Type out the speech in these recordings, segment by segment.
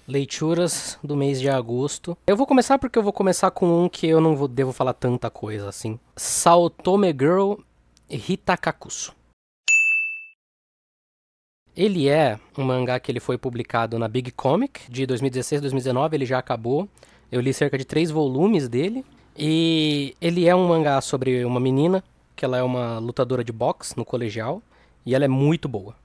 Leituras do mês de agosto. Eu vou começar porque eu vou começar com um que eu não devo falar tanta coisa assim. Saotome Girl Hitakakusu. Ele é um mangá que ele foi publicado na Big Comic de 2016 2019, ele já acabou. Eu li cerca de 3 volumes dele. E ele é um mangá sobre uma menina, que ela é uma lutadora de boxe no colegial. E ela é muito boa.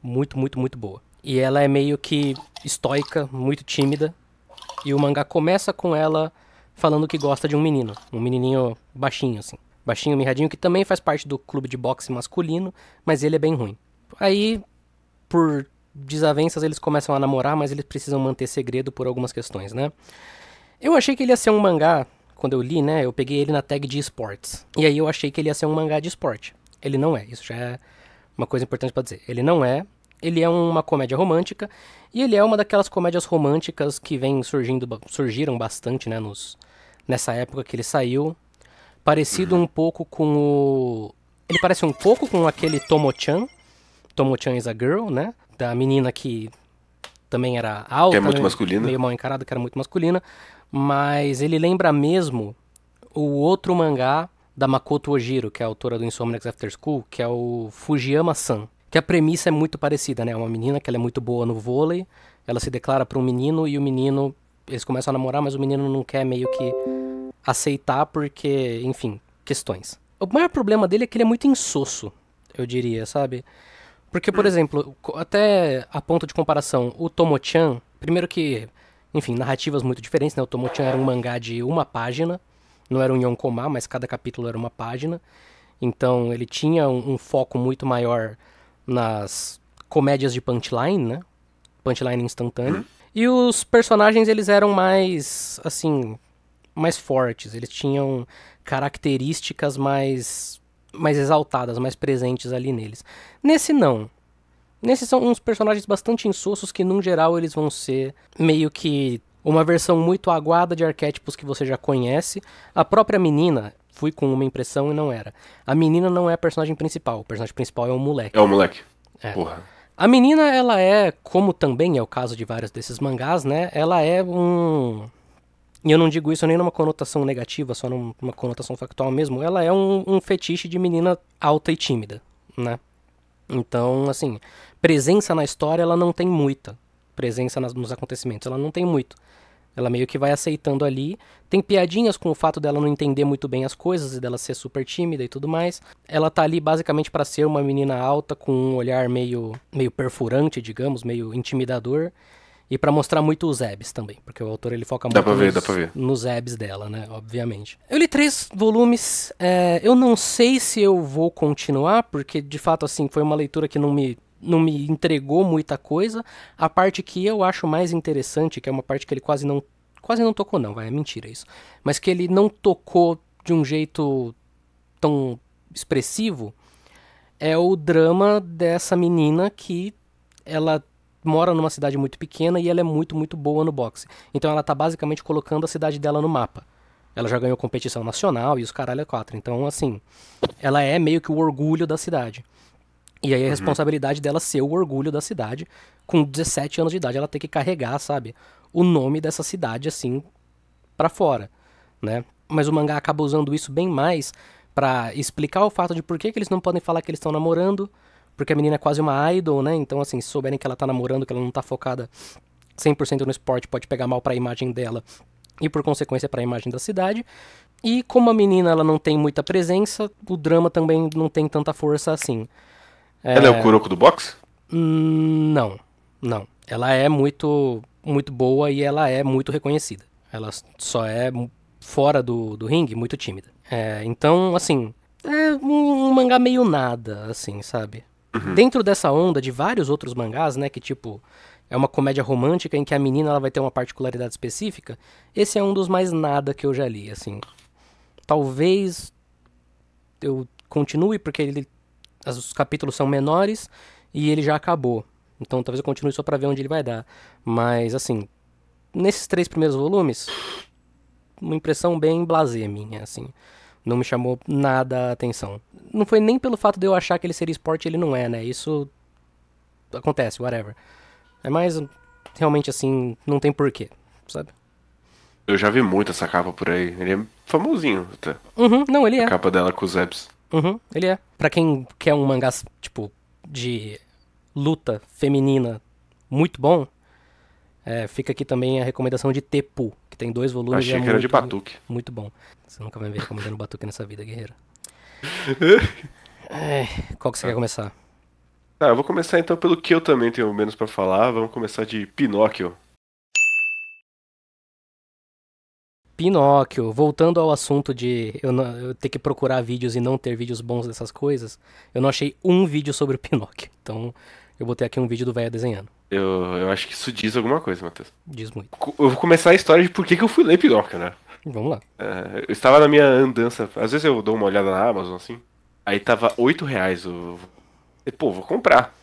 Muito, muito, muito boa. E ela é meio que estoica, muito tímida. E o mangá começa com ela falando que gosta de um menino. Um menininho baixinho, assim. Baixinho, mirradinho, que também faz parte do clube de boxe masculino, mas ele é bem ruim. Aí, por desavenças, eles começam a namorar, mas eles precisam manter segredo por algumas questões, né? Eu achei que ele ia ser um mangá, quando eu li, né? Eu peguei ele na tag de esportes. E aí eu achei que ele ia ser um mangá de esporte. Ele não é, isso já é uma coisa importante pra dizer. Ele não é. Ele é uma comédia romântica, e ele é uma daquelas comédias românticas que surgiram bastante, né, nessa época que ele saiu. Parecido um pouco com o... Ele parece um pouco com aquele Tomo-chan. Tomo-chan is a Girl, né? Da menina que também era Que é alta, muito masculina. meio mal encarada, que era muito masculina. Mas ele lembra mesmo o outro mangá da Makoto Ojiro, que é a autora do Insomniacs After School, que é o Fujiyama-san. Que a premissa é muito parecida, né? Uma menina que ela é muito boa no vôlei, ela se declara para um menino e o menino... Eles começam a namorar, mas o menino não quer meio que aceitar porque, enfim, questões. O maior problema dele é que ele é muito insosso, eu diria, sabe? Porque, por exemplo, até a ponto de comparação, o Tomo-chan, primeiro que, enfim, narrativas muito diferentes, né? O Tomo-chan era um mangá de uma página, não era um yonkoma, mas cada capítulo era uma página. Então ele tinha um foco muito maior nas comédias de punchline, né? Punchline instantâneo. E os personagens, eles eram mais, assim, mais fortes. Eles tinham características mais exaltadas, mais presentes ali neles. Nesse não. Nesses são uns personagens bastante insossos que, num geral, eles vão ser meio que uma versão muito aguada de arquétipos que você já conhece. A própria menina, fui com uma impressão e não era. A menina não é a personagem principal. O personagem principal é um É moleque. o moleque. É. Porra. A menina, ela é, como também é o caso de vários desses mangás, né? Ela é um... E eu não digo isso nem numa conotação negativa, só numa conotação factual mesmo. Ela é um fetiche de menina alta e tímida, né? Então, assim, presença na história ela não tem muita. Presença nos acontecimentos ela não tem muito. Ela meio que vai aceitando ali. Tem piadinhas com o fato dela não entender muito bem as coisas e dela ser super tímida e tudo mais. Ela tá ali basicamente pra ser uma menina alta com um olhar meio perfurante, digamos, meio intimidador. E pra mostrar muito os abs também, porque o autor ele foca Dá muito pra ver, dá pra ver. nos abs dela, né, obviamente. Eu li 3 volumes, eu não sei se eu vou continuar, porque de fato assim foi uma leitura que não me entregou muita coisa. A parte que eu acho mais interessante, que é uma parte que ele quase não tocou não, é mentira isso. Mas que ele não tocou de um jeito tão expressivo, é o drama dessa menina que ela mora numa cidade muito pequena e ela é muito, muito boa no boxe. Então ela tá basicamente colocando a cidade dela no mapa. Ela já ganhou competição nacional e os caralho é 4. Então, assim, ela é meio que o orgulho da cidade. E aí a responsabilidade dela ser o orgulho da cidade. Com 17 anos de idade, ela tem que carregar, sabe, o nome dessa cidade, assim, pra fora, né? Mas o mangá acaba usando isso bem mais pra explicar o fato de por que eles não podem falar que eles estão namorando, porque a menina é quase uma idol, né? Então, assim, se souberem que ela tá namorando, que ela não tá focada 100% no esporte, pode pegar mal pra imagem dela e, por consequência, pra imagem da cidade. E como a menina ela não tem muita presença, o drama também não tem tanta força assim. Ela é o Kuroko do boxe? Não, não. Ela é muito, muito boa e ela é muito reconhecida. Ela só é, fora do ringue, muito tímida. Então, assim, é um mangá meio nada, assim, sabe? Dentro dessa onda de vários outros mangás, né, que tipo, é uma comédia romântica em que a menina ela vai ter uma particularidade específica, esse é um dos mais nada que eu já li, assim. Talvez eu continue porque os capítulos são menores e ele já acabou. Então talvez eu continue só pra ver onde ele vai dar. Mas assim, nesses 3 primeiros volumes, uma impressão bem blasé minha, assim. Não me chamou nada a atenção. Não foi nem pelo fato de eu achar que ele seria esporte, ele não é, né? Isso acontece, whatever. É mais realmente, assim, não tem porquê, sabe? Eu já vi muito essa capa por aí. Ele é famosinho até. Uhum, não, ele A é. capa dela com os Zebs. Uhum, ele é. Pra quem quer um mangá, tipo, de luta feminina muito bom, fica aqui também a recomendação de Tepu, que tem 2 volumes e é Achei que era de muito, Batuque. muito bom. Você nunca vai me ver recomendando Batuque nessa vida, guerreiro. Qual que você quer começar? Tá, eu vou começar então pelo que eu também tenho menos pra falar. Vamos começar de Pinóquio. Pinóquio, voltando ao assunto de eu ter que procurar vídeos e não ter vídeos bons dessas coisas, eu não achei um vídeo sobre o Pinóquio. Então, eu botei aqui um vídeo do velho desenhando. Eu acho que isso diz alguma coisa, Matheus. Diz muito. Eu vou começar a história de por que eu fui ler Pinóquio, né? Vamos lá. Eu estava na minha andança. Às vezes eu dou uma olhada na Amazon, assim. Aí tava R$ 8. Pô, vou comprar.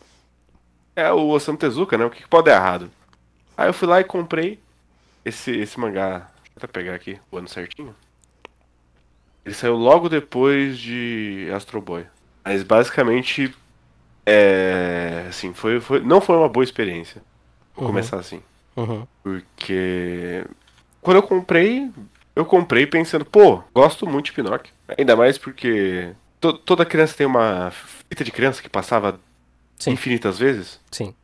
É o Osamu Tezuka, né? O que pode dar errado? Aí eu fui lá e comprei esse mangá. Deixa eu até pegar aqui o ano certinho. Ele saiu logo depois de Astro Boy. Mas basicamente, assim, não foi uma boa experiência. Vou começar assim. Uhum. Porque quando eu comprei pensando, pô, gosto muito de Pinóquio. Ainda mais porque toda criança tem uma fita de criança que passava Sim. infinitas vezes. Sim.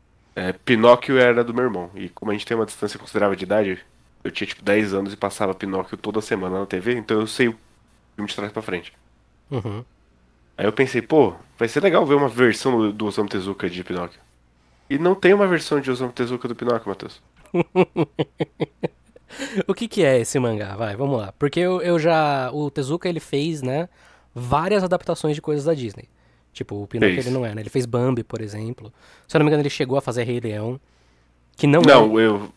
Pinóquio era do meu irmão. E como a gente tem uma distância considerável de idade, eu tinha tipo 10 anos e passava Pinóquio toda semana na TV, então eu sei o filme de trás pra frente. Uhum. Aí eu pensei, pô, vai ser legal ver uma versão do Osamu Tezuka de Pinóquio. E não tem uma versão de Osamu Tezuka do Pinóquio, Matheus. O que é esse mangá? Vai, vamos lá. Porque eu já. O Tezuka ele fez, né? Várias adaptações de coisas da Disney. Tipo, o Pinóquio Fez. ele não é, né? Ele fez Bambi, por exemplo. Se eu não me engano, ele chegou a fazer Rei Leão. Que não, Não,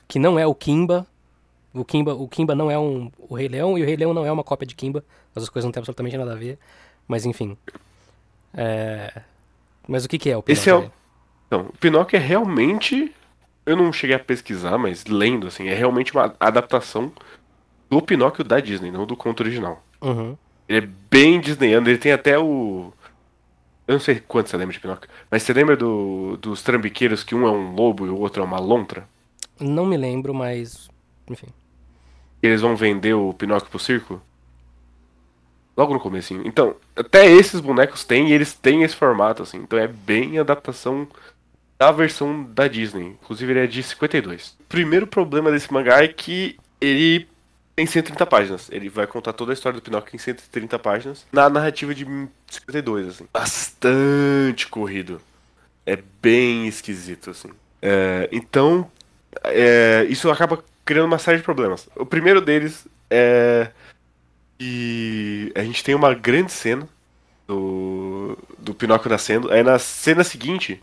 que não é o Kimba. O Kimba não é o Rei Leão e o Rei Leão não é uma cópia de Kimba. As coisas não têm absolutamente nada a ver. Mas enfim. Mas o que é o Esse é Pinóquio? o. Então, o Pinóquio é realmente. Eu não cheguei a pesquisar, mas lendo, assim, é realmente uma adaptação do Pinóquio da Disney, não do conto original. Uhum. Ele é bem disneyano, ele tem até o. Eu não sei quanto você lembra de Pinóquio, mas você lembra dos trambiqueiros que um é um lobo e o outro é uma lontra? Não me lembro, mas. Enfim. Eles vão vender o Pinóquio pro circo? Logo no comecinho. Então, até esses bonecos têm e eles têm esse formato, assim. Então é bem adaptação da versão da Disney. Inclusive ele é de 52. O primeiro problema desse mangá é que ele tem 130 páginas. Ele vai contar toda a história do Pinóquio em 130 páginas. Na narrativa de 52, assim. Bastante corrido. É bem esquisito, assim. Então, isso acaba criando uma série de problemas. O primeiro deles é que a gente tem uma grande cena do Pinóquio nascendo. Aí na cena seguinte,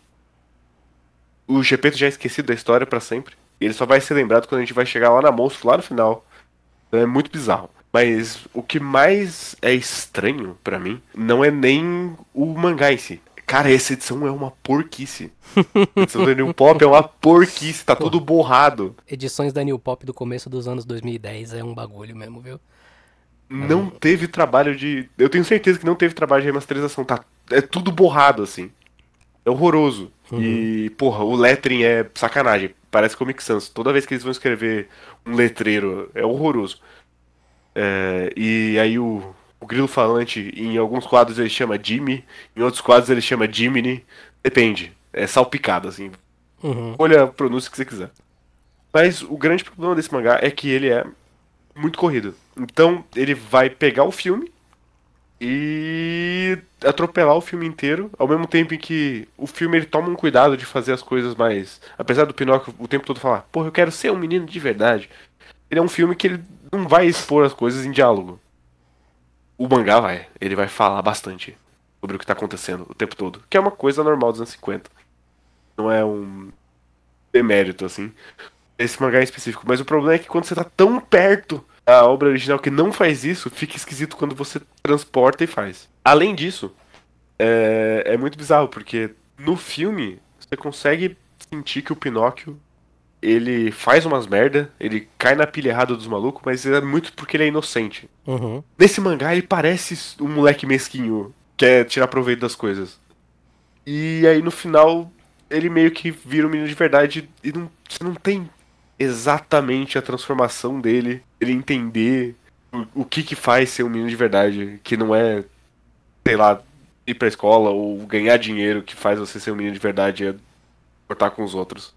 o Gepeto já é esquecido da história pra sempre. E ele só vai ser lembrado quando a gente vai chegar lá na monstro, lá no final. Então é muito bizarro. Mas o que mais é estranho pra mim não é nem o mangá em si. Cara, essa edição é uma porquice. A edição da New Pop é uma porquice, tá tudo borrado. Edições da New Pop do começo dos anos 2010 é um bagulho mesmo, viu? Não teve trabalho de. Eu tenho certeza que não teve trabalho de remasterização. É tudo borrado, assim. É horroroso. E, porra, o lettering é sacanagem. Parece Comic Sans. Toda vez que eles vão escrever um letreiro, é horroroso. E aí o grilo falante, em alguns quadros ele chama Jimmy, em outros quadros ele chama Jiminy. Depende. É salpicado, assim. Olha a pronúncia que você quiser. Mas o grande problema desse mangá é que ele é muito corrido. Então ele vai pegar o filme e atropelar o filme inteiro, ao mesmo tempo em que o filme ele toma um cuidado de fazer as coisas mais. Apesar do Pinóquio o tempo todo falar, porra, eu quero ser um menino de verdade. Ele é um filme que ele não vai expor as coisas em diálogo. O mangá vai. Ele vai falar bastante sobre o que tá acontecendo o tempo todo. Que é uma coisa normal dos anos 50. Não é um demérito, assim. Esse mangá em específico. Mas o problema é que quando você tá tão perto da obra original que não faz isso, fica esquisito quando você transporta e faz. Além disso, é muito bizarro, porque no filme você consegue sentir que o Pinóquio ele faz umas merda, ele cai na pilha errada dos malucos, mas é muito porque ele é inocente. Nesse mangá ele parece um moleque mesquinho, que quer tirar proveito das coisas. E aí no final ele meio que vira um menino de verdade e você não tem exatamente a transformação dele, ele entender o que faz ser um menino de verdade, que não é, sei lá, ir pra escola ou ganhar dinheiro que faz você ser um menino de verdade é cortar com os outros.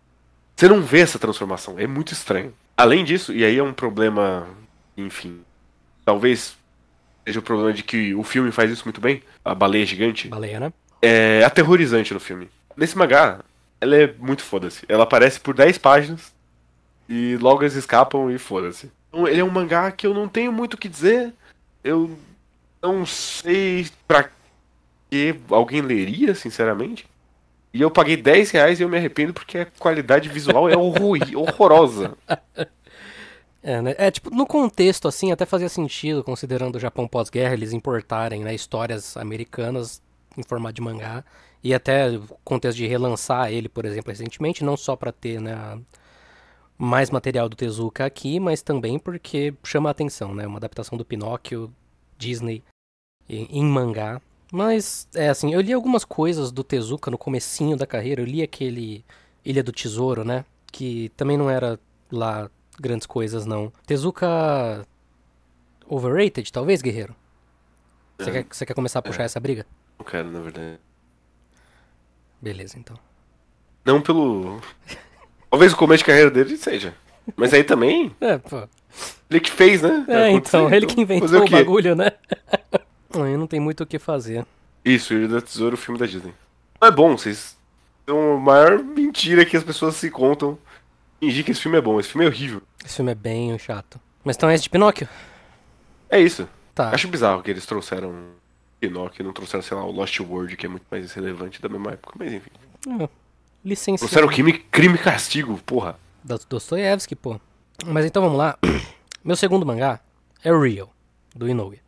Você não vê essa transformação, é muito estranho. Além disso, e aí é um problema, enfim, talvez seja o problema de que o filme faz isso muito bem, a baleia gigante. Baleia, né? É aterrorizante no filme. Nesse mangá, ela é muito foda-se. Ela aparece por 10 páginas e logo eles escapam e foda-se. Então, ele é um mangá que eu não tenho muito o que dizer. Eu não sei pra que alguém leria, sinceramente. E eu paguei R$ 10 e eu me arrependo porque a qualidade visual é horrorosa. Né? Tipo, no contexto, assim, até fazia sentido, considerando o Japão pós-guerra, eles importarem, né, histórias americanas em formato de mangá. E até o contexto de relançar ele, por exemplo, recentemente, não só pra ter, né, mais material do Tezuka aqui, mas também porque chama a atenção, né? Uma adaptação do Pinóquio, Disney, em mangá. Mas, assim, eu li algumas coisas do Tezuka no comecinho da carreira. Eu li aquele Ilha do Tesouro, né? Que também não era lá grandes coisas, não. Tezuka overrated, talvez, guerreiro? Você quer começar a puxar essa briga? Não quero, na verdade. Beleza, então. Não pelo... Talvez o começo de carreira dele seja. Mas aí também... Pô. Ele que fez, né? Então, ele que inventou o bagulho, né? Aí não tem muito o que fazer. Isso, Ilha do Tesouro, o filme da Disney. Não é bom, vocês... São a maior mentira que as pessoas se contam. Fingir que esse filme é bom, esse filme é horrível. Esse filme é bem chato. Mas então é esse de Pinóquio? É isso. Tá. Acho bizarro que eles trouxeram Pinóquio e não trouxeram, sei lá, o Lost World, que é muito mais relevante da mesma época, mas enfim. Licença. Trouxeram Crime e Castigo, porra. Dostoiévski, pô. Mas então vamos lá. Meu segundo mangá é o Real, do Inoue.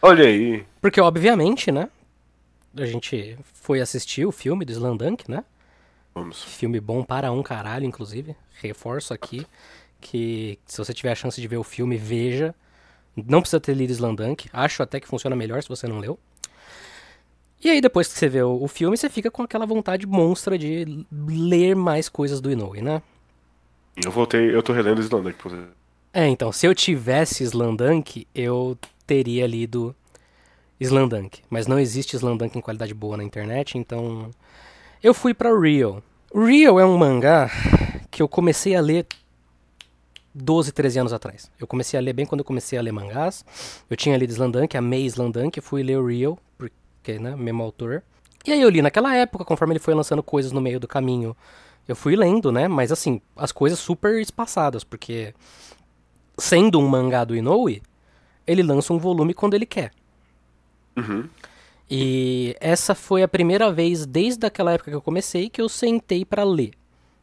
Olha aí. Porque, obviamente, né? A gente foi assistir o filme do Slandunk, né? Vamos. Filme bom para um caralho, inclusive. Reforço aqui que se você tiver a chance de ver o filme, veja. Não precisa ter lido Slandunk. Acho até que funciona melhor se você não leu. E aí, depois que você vê o filme, você fica com aquela vontade monstra de ler mais coisas do Inoue, né? Eu tô relendo Slandunk, por exemplo. Então, se eu tivesse Slandunk, eu teria lido Slandunk. Mas não existe Slandunk em qualidade boa na internet, então eu fui pra Real. Real é um mangá que eu comecei a ler 12, 13 anos atrás. Eu comecei a ler bem quando eu comecei a ler mangás. Eu tinha lido Slandunk, amei Slandunk, fui ler o Real, porque, né, mesmo autor. E aí eu li naquela época, conforme ele foi lançando coisas no meio do caminho, eu fui lendo, né, mas assim, as coisas super espaçadas, porque sendo um mangá do Inoue, ele lança um volume quando ele quer. Uhum. E essa foi a primeira vez, desde aquela época que eu comecei, que eu sentei pra ler.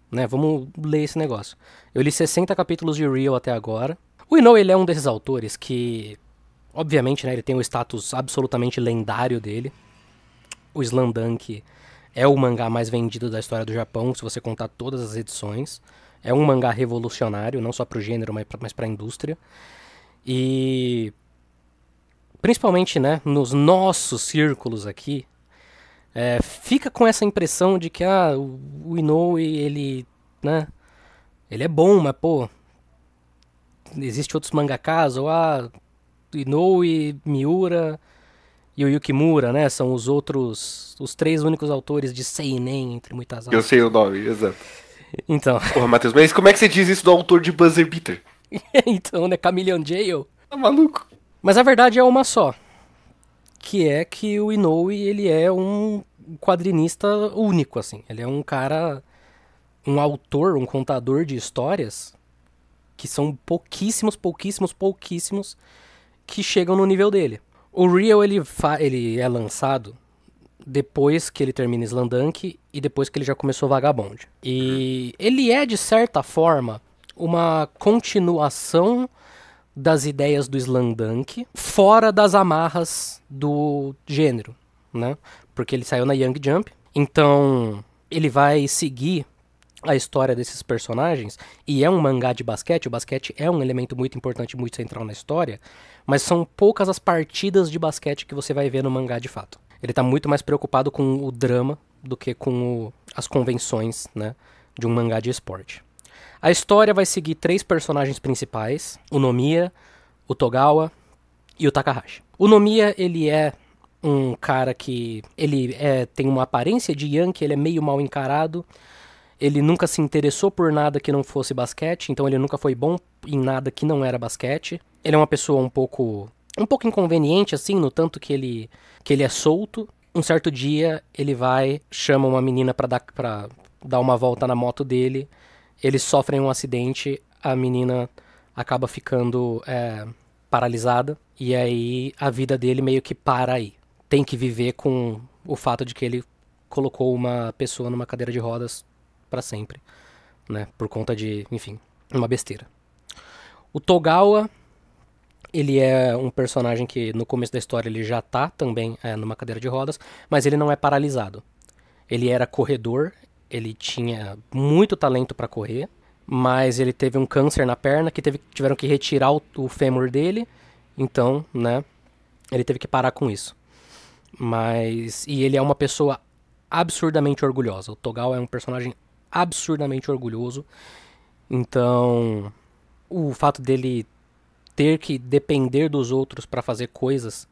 Né, vamos ler esse negócio. Eu li 60 capítulos de Real até agora. O Inoue, ele é um desses autores que, obviamente, né, ele tem o status absolutamente lendário dele. O Slandunk é o mangá mais vendido da história do Japão, se você contar todas as edições. É um mangá revolucionário, não só pro gênero, mas pra indústria. E principalmente, né, nos nossos círculos aqui, fica com essa impressão de que o Inoue, ele, né, ele é bom, mas pô, existe outros mangakas, ou Inoue, Miura e o Yukimura, né, são os 3 únicos autores de seinen, entre muitas aspas. Eu sei o nome, exato. Então. Porra, Matheus, mas como é que você diz isso do autor de Buzzer Beater? Então, né, Chameleon Jail. Tá maluco? Mas a verdade é uma só. Que é que o Inoue, ele é um quadrinista único, assim. Ele é um cara, um autor, um contador de histórias que são pouquíssimos que chegam no nível dele. O Real, ele é lançado depois que ele termina Slandunk e depois que ele já começou Vagabond. E ele é, de certa forma, uma continuação das ideias do Slandunk, fora das amarras do gênero, né? Porque ele saiu na Young Jump, então ele vai seguir a história desses personagens, e é um mangá de basquete, o basquete é um elemento muito importante, muito central na história, mas são poucas as partidas de basquete que você vai ver no mangá de fato. Ele tá muito mais preocupado com o drama do que com as convenções, né, de um mangá de esporte. A história vai seguir 3 personagens principais, o Nomiya, o Togawa e o Takahashi. O Nomiya, ele é um cara que tem uma aparência de Yankee, ele é meio mal encarado, ele nunca se interessou por nada que não fosse basquete, então ele nunca foi bom em nada que não era basquete. Ele é uma pessoa um pouco inconveniente, assim, no tanto que ele é solto. Um certo dia, ele chama uma menina pra dar uma volta na moto dele, eles sofrem um acidente, a menina acaba ficando paralisada, e aí a vida dele meio que para aí. Tem que viver com o fato de que ele colocou uma pessoa numa cadeira de rodas pra sempre, né? Por conta de, enfim, uma besteira. O Togawa, ele é um personagem que no começo da história ele já tá também numa cadeira de rodas, mas ele não é paralisado. Ele era corredor, ele tinha muito talento pra correr, mas ele teve um câncer na perna que tiveram que retirar o fêmur dele, então, né, ele teve que parar com isso. E ele é uma pessoa absurdamente orgulhosa. O Togawa é um personagem absurdamente orgulhoso. Então, o fato dele ter que depender dos outros para fazer coisas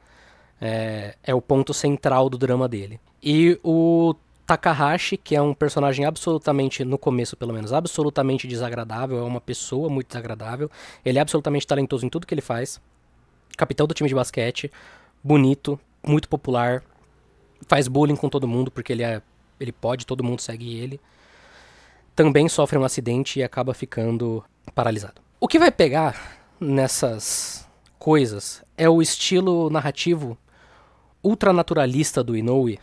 é o ponto central do drama dele. E o Takahashi, que é um personagem absolutamente, no começo pelo menos, absolutamente desagradável, é uma pessoa muito desagradável. Ele é absolutamente talentoso em tudo que ele faz. Capitão do time de basquete, bonito, muito popular, faz bullying com todo mundo porque ele pode, todo mundo segue ele. Também sofre um acidente e acaba ficando paralisado. O que vai pegar nessas coisas é o estilo narrativo ultranaturalista do Inoue,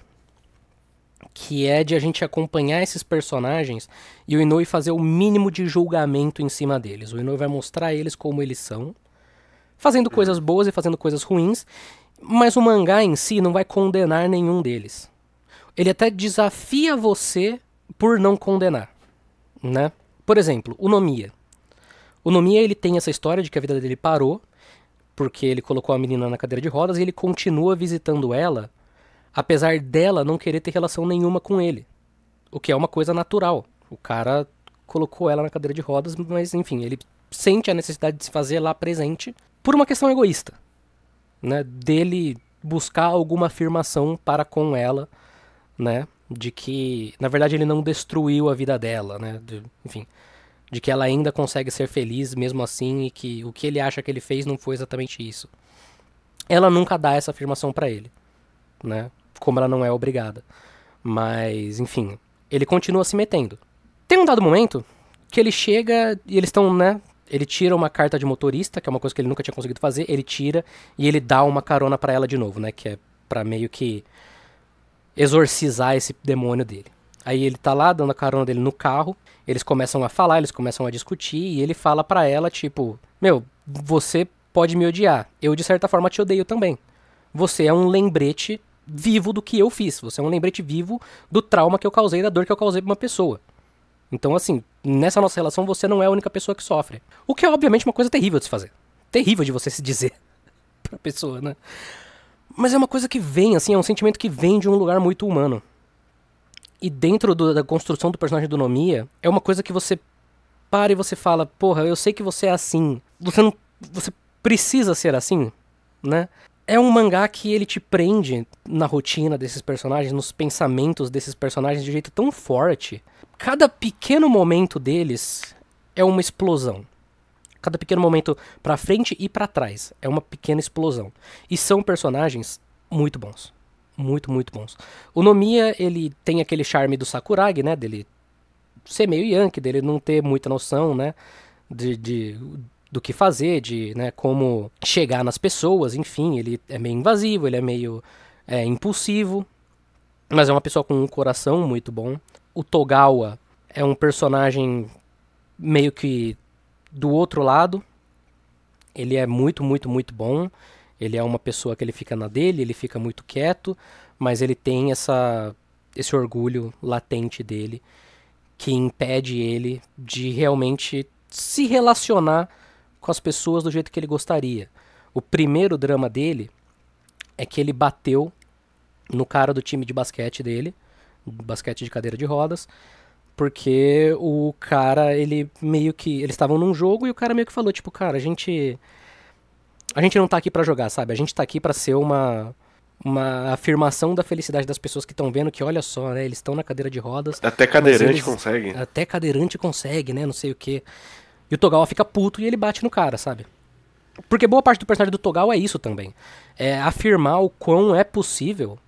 que é de a gente acompanhar esses personagens e o Inoue fazer o mínimo de julgamento em cima deles. O Inoue vai mostrar eles como eles são, fazendo coisas boas e fazendo coisas ruins, mas o mangá em si não vai condenar nenhum deles. Ele até desafia você por não condenar, né? Por exemplo, o Nomiya. O Nomiya, ele tem essa história de que a vida dele parou porque ele colocou a menina na cadeira de rodas e ele continua visitando ela, apesar dela não querer ter relação nenhuma com ele. O que é uma coisa natural. O cara colocou ela na cadeira de rodas, mas enfim, ele sente a necessidade de se fazer lá presente por uma questão egoísta, né? Dele buscar alguma afirmação para com ela, né? De que, na verdade, ele não destruiu a vida dela, né? Enfim, de que ela ainda consegue ser feliz mesmo assim e que o que ele acha que ele fez não foi exatamente isso. Ela nunca dá essa afirmação pra ele, né? Como ela não é obrigada. Mas, enfim, ele continua se metendo. Tem um dado momento que ele chega e eles estão, né? Ele tira uma carta de motorista, que é uma coisa que ele nunca tinha conseguido fazer, ele tira e ele dá uma carona pra ela de novo, né? Que é pra meio que exorcizar esse demônio dele. Aí ele tá lá dando a carona dele no carro, eles começam a falar, eles começam a discutir e ele fala pra ela, tipo, meu, você pode me odiar, eu de certa forma te odeio também. Você é um lembrete vivo do que eu fiz, você é um lembrete vivo do trauma que eu causei, da dor que eu causei pra uma pessoa. Então, assim, nessa nossa relação você não é a única pessoa que sofre. O que é, obviamente, uma coisa terrível de se fazer. Terrível de você se dizer pra pessoa, né? Mas é uma coisa que vem, assim, é um sentimento que vem de um lugar muito humano. E dentro da construção do personagem do Nomiya, é uma coisa que você para e você fala, porra, eu sei que você é assim. Você precisa ser assim, né? É um mangá que ele te prende na rotina desses personagens, nos pensamentos desses personagens de um jeito tão forte. Cada pequeno momento deles é uma explosão. Cada pequeno momento pra frente e pra trás é uma pequena explosão. E são personagens muito bons. Muito, muito bons. O Nomiya, ele tem aquele charme do Sakuragi, né? Dele ser meio Yankee, dele não ter muita noção, né? Do que fazer, de, né, como chegar nas pessoas, enfim. Ele é meio invasivo, ele é meio impulsivo. Mas é uma pessoa com um coração muito bom. O Togawa é um personagem meio que do outro lado. Ele é muito, muito, muito bom. Ele é uma pessoa que ele fica na dele, ele fica muito quieto, mas ele tem esse orgulho latente dele que impede ele de realmente se relacionar com as pessoas do jeito que ele gostaria. O primeiro drama dele é que ele bateu no cara do time de basquete dele, basquete de cadeira de rodas, porque o cara, ele meio que, eles estavam num jogo e o cara meio que falou, tipo, cara, a gente não tá aqui pra jogar, sabe? A gente tá aqui pra ser uma afirmação da felicidade das pessoas que estão vendo que, olha só, né, eles estão na cadeira de rodas. Até cadeirante consegue. Até cadeirante consegue, né, não sei o quê. E o Togawa fica puto e ele bate no cara, sabe? Porque boa parte do personagem do Togawa é isso também. É afirmar o quão é possível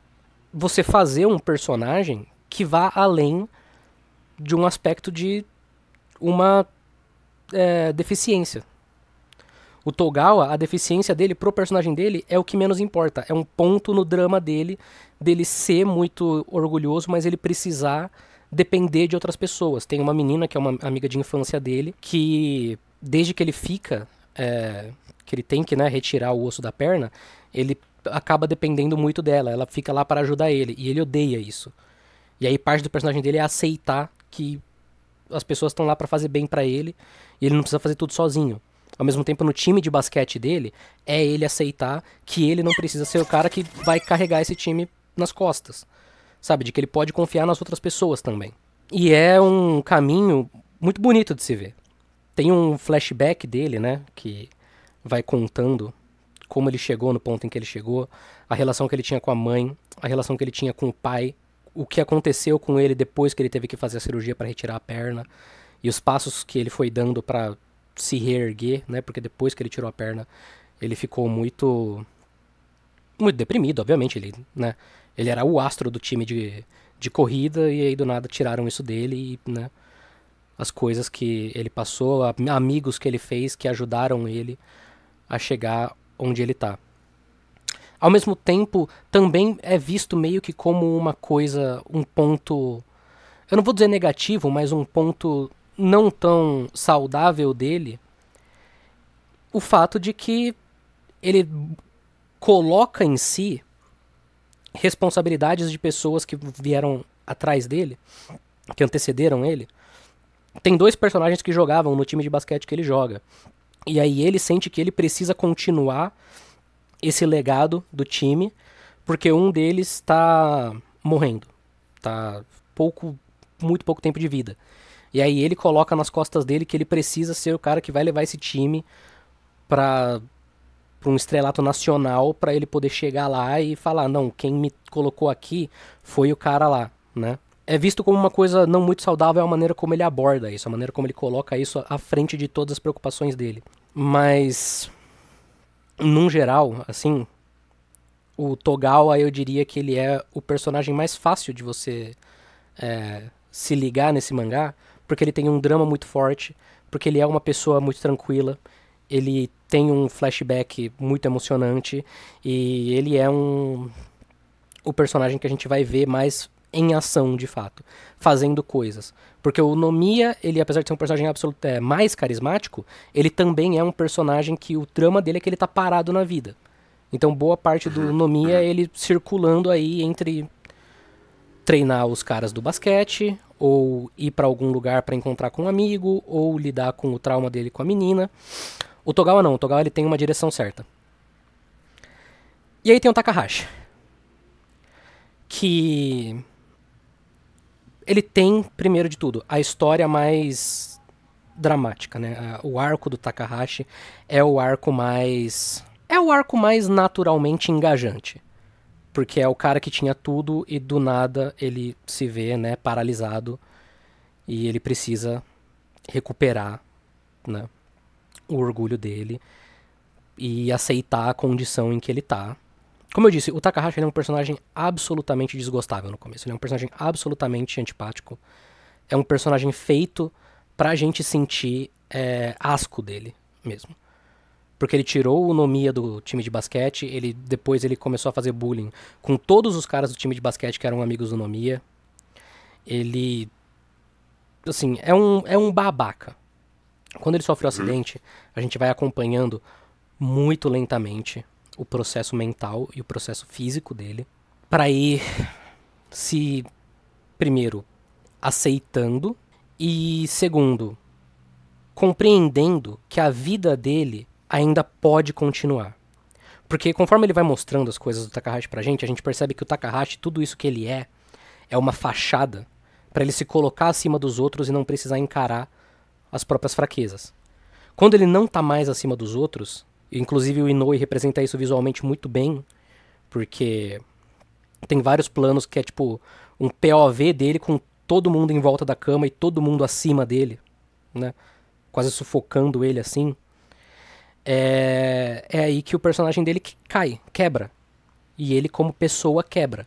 você fazer um personagem que vá além de um aspecto de uma deficiência. O Togawa, a deficiência dele pro personagem dele é o que menos importa. É um ponto no drama dele ser muito orgulhoso, mas ele precisar depender de outras pessoas. Tem uma menina que é uma amiga de infância dele, que desde que ele fica, que ele tem que, né, retirar o osso da perna, ele acaba dependendo muito dela. Ela fica lá para ajudar ele, e ele odeia isso. E aí parte do personagem dele é aceitar que as pessoas estão lá para fazer bem para ele, e ele não precisa fazer tudo sozinho. Ao mesmo tempo, no time de basquete dele, é ele aceitar que ele não precisa ser o cara que vai carregar esse time nas costas. Sabe? De que ele pode confiar nas outras pessoas também. E é um caminho muito bonito de se ver. Tem um flashback dele, né? Que vai contando como ele chegou no ponto em que ele chegou, a relação que ele tinha com a mãe, a relação que ele tinha com o pai, o que aconteceu com ele depois que ele teve que fazer a cirurgia para retirar a perna, e os passos que ele foi dando para se reerguer, né? Porque depois que ele tirou a perna, ele ficou muito deprimido, obviamente. Ele, né? Ele era o astro do time de corrida e aí do nada tiraram isso dele e, né? As coisas que ele passou, amigos que ele fez que ajudaram ele a chegar onde ele tá. Ao mesmo tempo, também é visto meio que como uma coisa, um ponto, eu não vou dizer negativo, mas um ponto não tão saudável dele, o fato de que ele coloca em si responsabilidades de pessoas que vieram atrás dele, que antecederam ele. Tem 2 personagens que jogavam no time de basquete que ele joga. E aí ele sente que ele precisa continuar esse legado do time, porque um deles está morrendo. Tá muito pouco tempo de vida. E aí ele coloca nas costas dele que ele precisa ser o cara que vai levar esse time para um estrelato nacional, para ele poder chegar lá e falar, não, quem me colocou aqui foi o cara lá, né? É visto como uma coisa não muito saudável a maneira como ele aborda isso, a maneira como ele coloca isso à frente de todas as preocupações dele. Mas, num geral, assim, o Togawa eu diria que ele é o personagem mais fácil de você se ligar nesse mangá, porque ele tem um drama muito forte, porque ele é uma pessoa muito tranquila, ele tem um flashback muito emocionante e ele é o personagem que a gente vai ver mais em ação, de fato, fazendo coisas. Porque o Nomiya, ele apesar de ser um personagem mais carismático, ele também é um personagem que o drama dele é que ele tá parado na vida. Então boa parte do Nomiya é ele circulando aí entre treinar os caras do basquete, ou ir pra algum lugar pra encontrar com um amigo, ou lidar com o trauma dele com a menina. O Togawa não, o Togawa ele tem uma direção certa. E aí tem o Takahashi, que ele tem, primeiro de tudo, a história mais dramática, né? O arco do Takahashi é o arco mais naturalmente engajante. Porque é o cara que tinha tudo e do nada ele se vê, né, paralisado e ele precisa recuperar, né, o orgulho dele e aceitar a condição em que ele tá. Como eu disse, o Takahashi ele é um personagem absolutamente desgostável no começo. Ele é um personagem absolutamente antipático. É um personagem feito pra gente sentir asco dele mesmo. Porque ele tirou o Nomiya do time de basquete, depois ele começou a fazer bullying com todos os caras do time de basquete que eram amigos do Nomiya. Ele, assim, é um babaca. Quando ele sofre o acidente, a gente vai acompanhando muito lentamente o processo mental e o processo físico dele, para ir se, primeiro, aceitando e, segundo, compreendendo que a vida dele ainda pode continuar. Porque conforme ele vai mostrando as coisas do Takahashi pra gente, a gente percebe que o Takahashi, tudo isso que ele é uma fachada pra ele se colocar acima dos outros e não precisar encarar as próprias fraquezas. Quando ele não tá mais acima dos outros, inclusive o Inoue representa isso visualmente muito bem, porque tem vários planos que é tipo um POV dele com todo mundo em volta da cama e todo mundo acima dele, né? Quase sufocando ele assim. É aí que o personagem dele cai, quebra. E ele como pessoa quebra.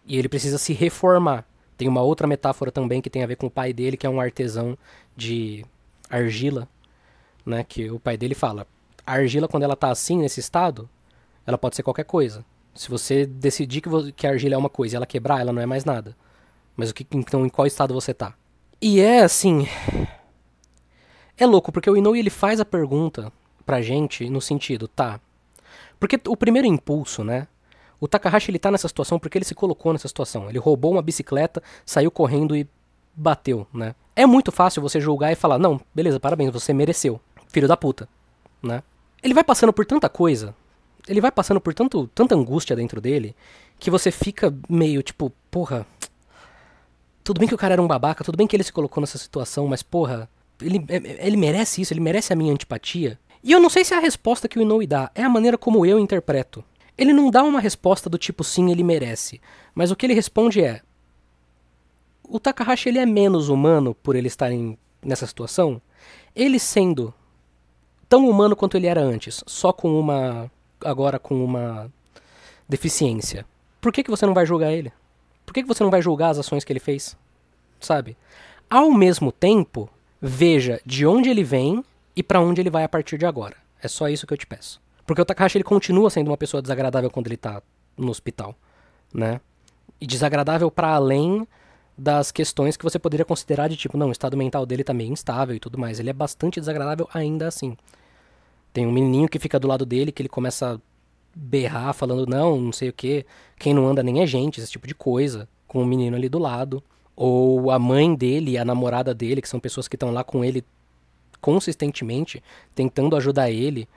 E ele precisa se reformar. Tem uma outra metáfora também que tem a ver com o pai dele, que é um artesão de argila, né? Que o pai dele fala, a argila quando ela tá assim, nesse estado, ela pode ser qualquer coisa. Se você decidir que a argila é uma coisa e ela quebrar, ela não é mais nada. Mas então em qual estado você tá? E é assim... É louco, porque o Inoue ele faz a pergunta pra gente no sentido, tá... Porque o primeiro impulso, né? O Takahashi ele tá nessa situação porque ele se colocou nessa situação. Ele roubou uma bicicleta, saiu correndo e bateu, né? É muito fácil você julgar e falar, não, beleza, parabéns, você mereceu. Filho da puta, né? Ele vai passando por tanta coisa, ele vai passando por tanta angústia dentro dele, que você fica meio tipo, porra... Tudo bem que o cara era um babaca, tudo bem que ele se colocou nessa situação, mas porra... Ele merece isso, ele merece a minha antipatia. E eu não sei se é a resposta que o Inoue dá, é a maneira como eu interpreto. Ele não dá uma resposta do tipo sim, ele merece. Mas o que ele responde é... O Takahashi ele é menos humano por ele estar nessa situação. Ele sendo tão humano quanto ele era antes, só com uma... Agora com uma deficiência. Por que você não vai julgar ele? Por que você não vai julgar as ações que ele fez? Sabe? Ao mesmo tempo, veja de onde ele vem e pra onde ele vai a partir de agora. É só isso que eu te peço. Porque o Takahashi ele continua sendo uma pessoa desagradável quando ele tá no hospital, né? E desagradável para além das questões que você poderia considerar de tipo, não, o estado mental dele tá meio instável e tudo mais. Ele é bastante desagradável ainda assim. Tem um menininho que fica do lado dele que ele começa a berrar falando, não sei o que, quem não anda nem é gente, esse tipo de coisa, com o menino ali do lado. Ou a mãe dele e a namorada dele, que são pessoas que estão lá com ele consistentemente, tentando ajudar ele.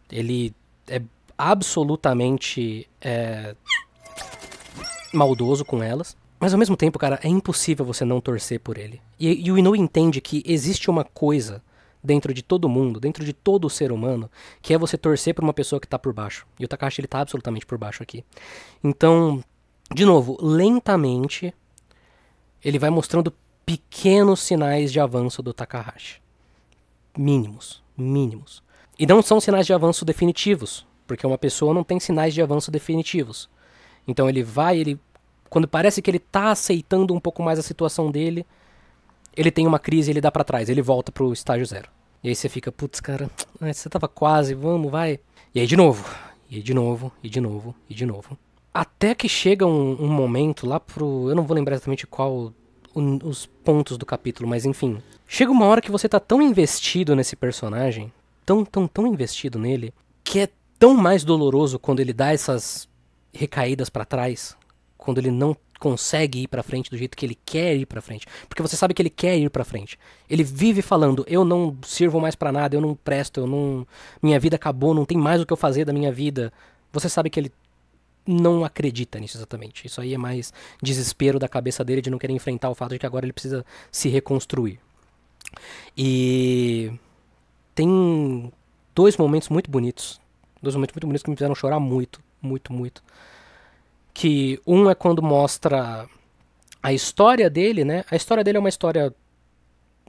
Ele é absolutamente maldoso com elas. Mas ao mesmo tempo, cara, é impossível você não torcer por ele. E o Inoue entende que existe uma coisa dentro de todo mundo, dentro de todo o ser humano, que é você torcer por uma pessoa que tá por baixo. E o Takahashi, ele tá absolutamente por baixo aqui. Então, de novo, lentamente, ele vai mostrando pequenos sinais de avanço do Takahashi. Mínimos. E não são sinais de avanço definitivos, porque uma pessoa não tem sinais de avanço definitivos. Então quando parece que ele tá aceitando um pouco mais a situação dele, ele tem uma crise e ele dá pra trás, ele volta pro estágio zero. E aí você fica, putz, cara, você tava quase, vamos, vai. E aí de novo. Até que chega um momento lá pro... Eu não vou lembrar exatamente qual os pontos do capítulo, mas enfim. Chega uma hora que você tá tão investido nesse personagem, tão investido nele, que é tão mais doloroso quando ele dá essas recaídas pra trás, quando ele não consegue ir pra frente do jeito que ele quer ir pra frente. Porque você sabe que ele quer ir pra frente. Ele vive falando, eu não sirvo mais pra nada, eu não presto, minha vida acabou, não tem mais o que eu fazer da minha vida. Você sabe que ele não acredita nisso exatamente. Isso aí é mais desespero da cabeça dele de não querer enfrentar o fato de que agora ele precisa se reconstruir. E tem dois momentos muito bonitos que me fizeram chorar muito. Que um é quando mostra a história dele, né? A história dele é uma história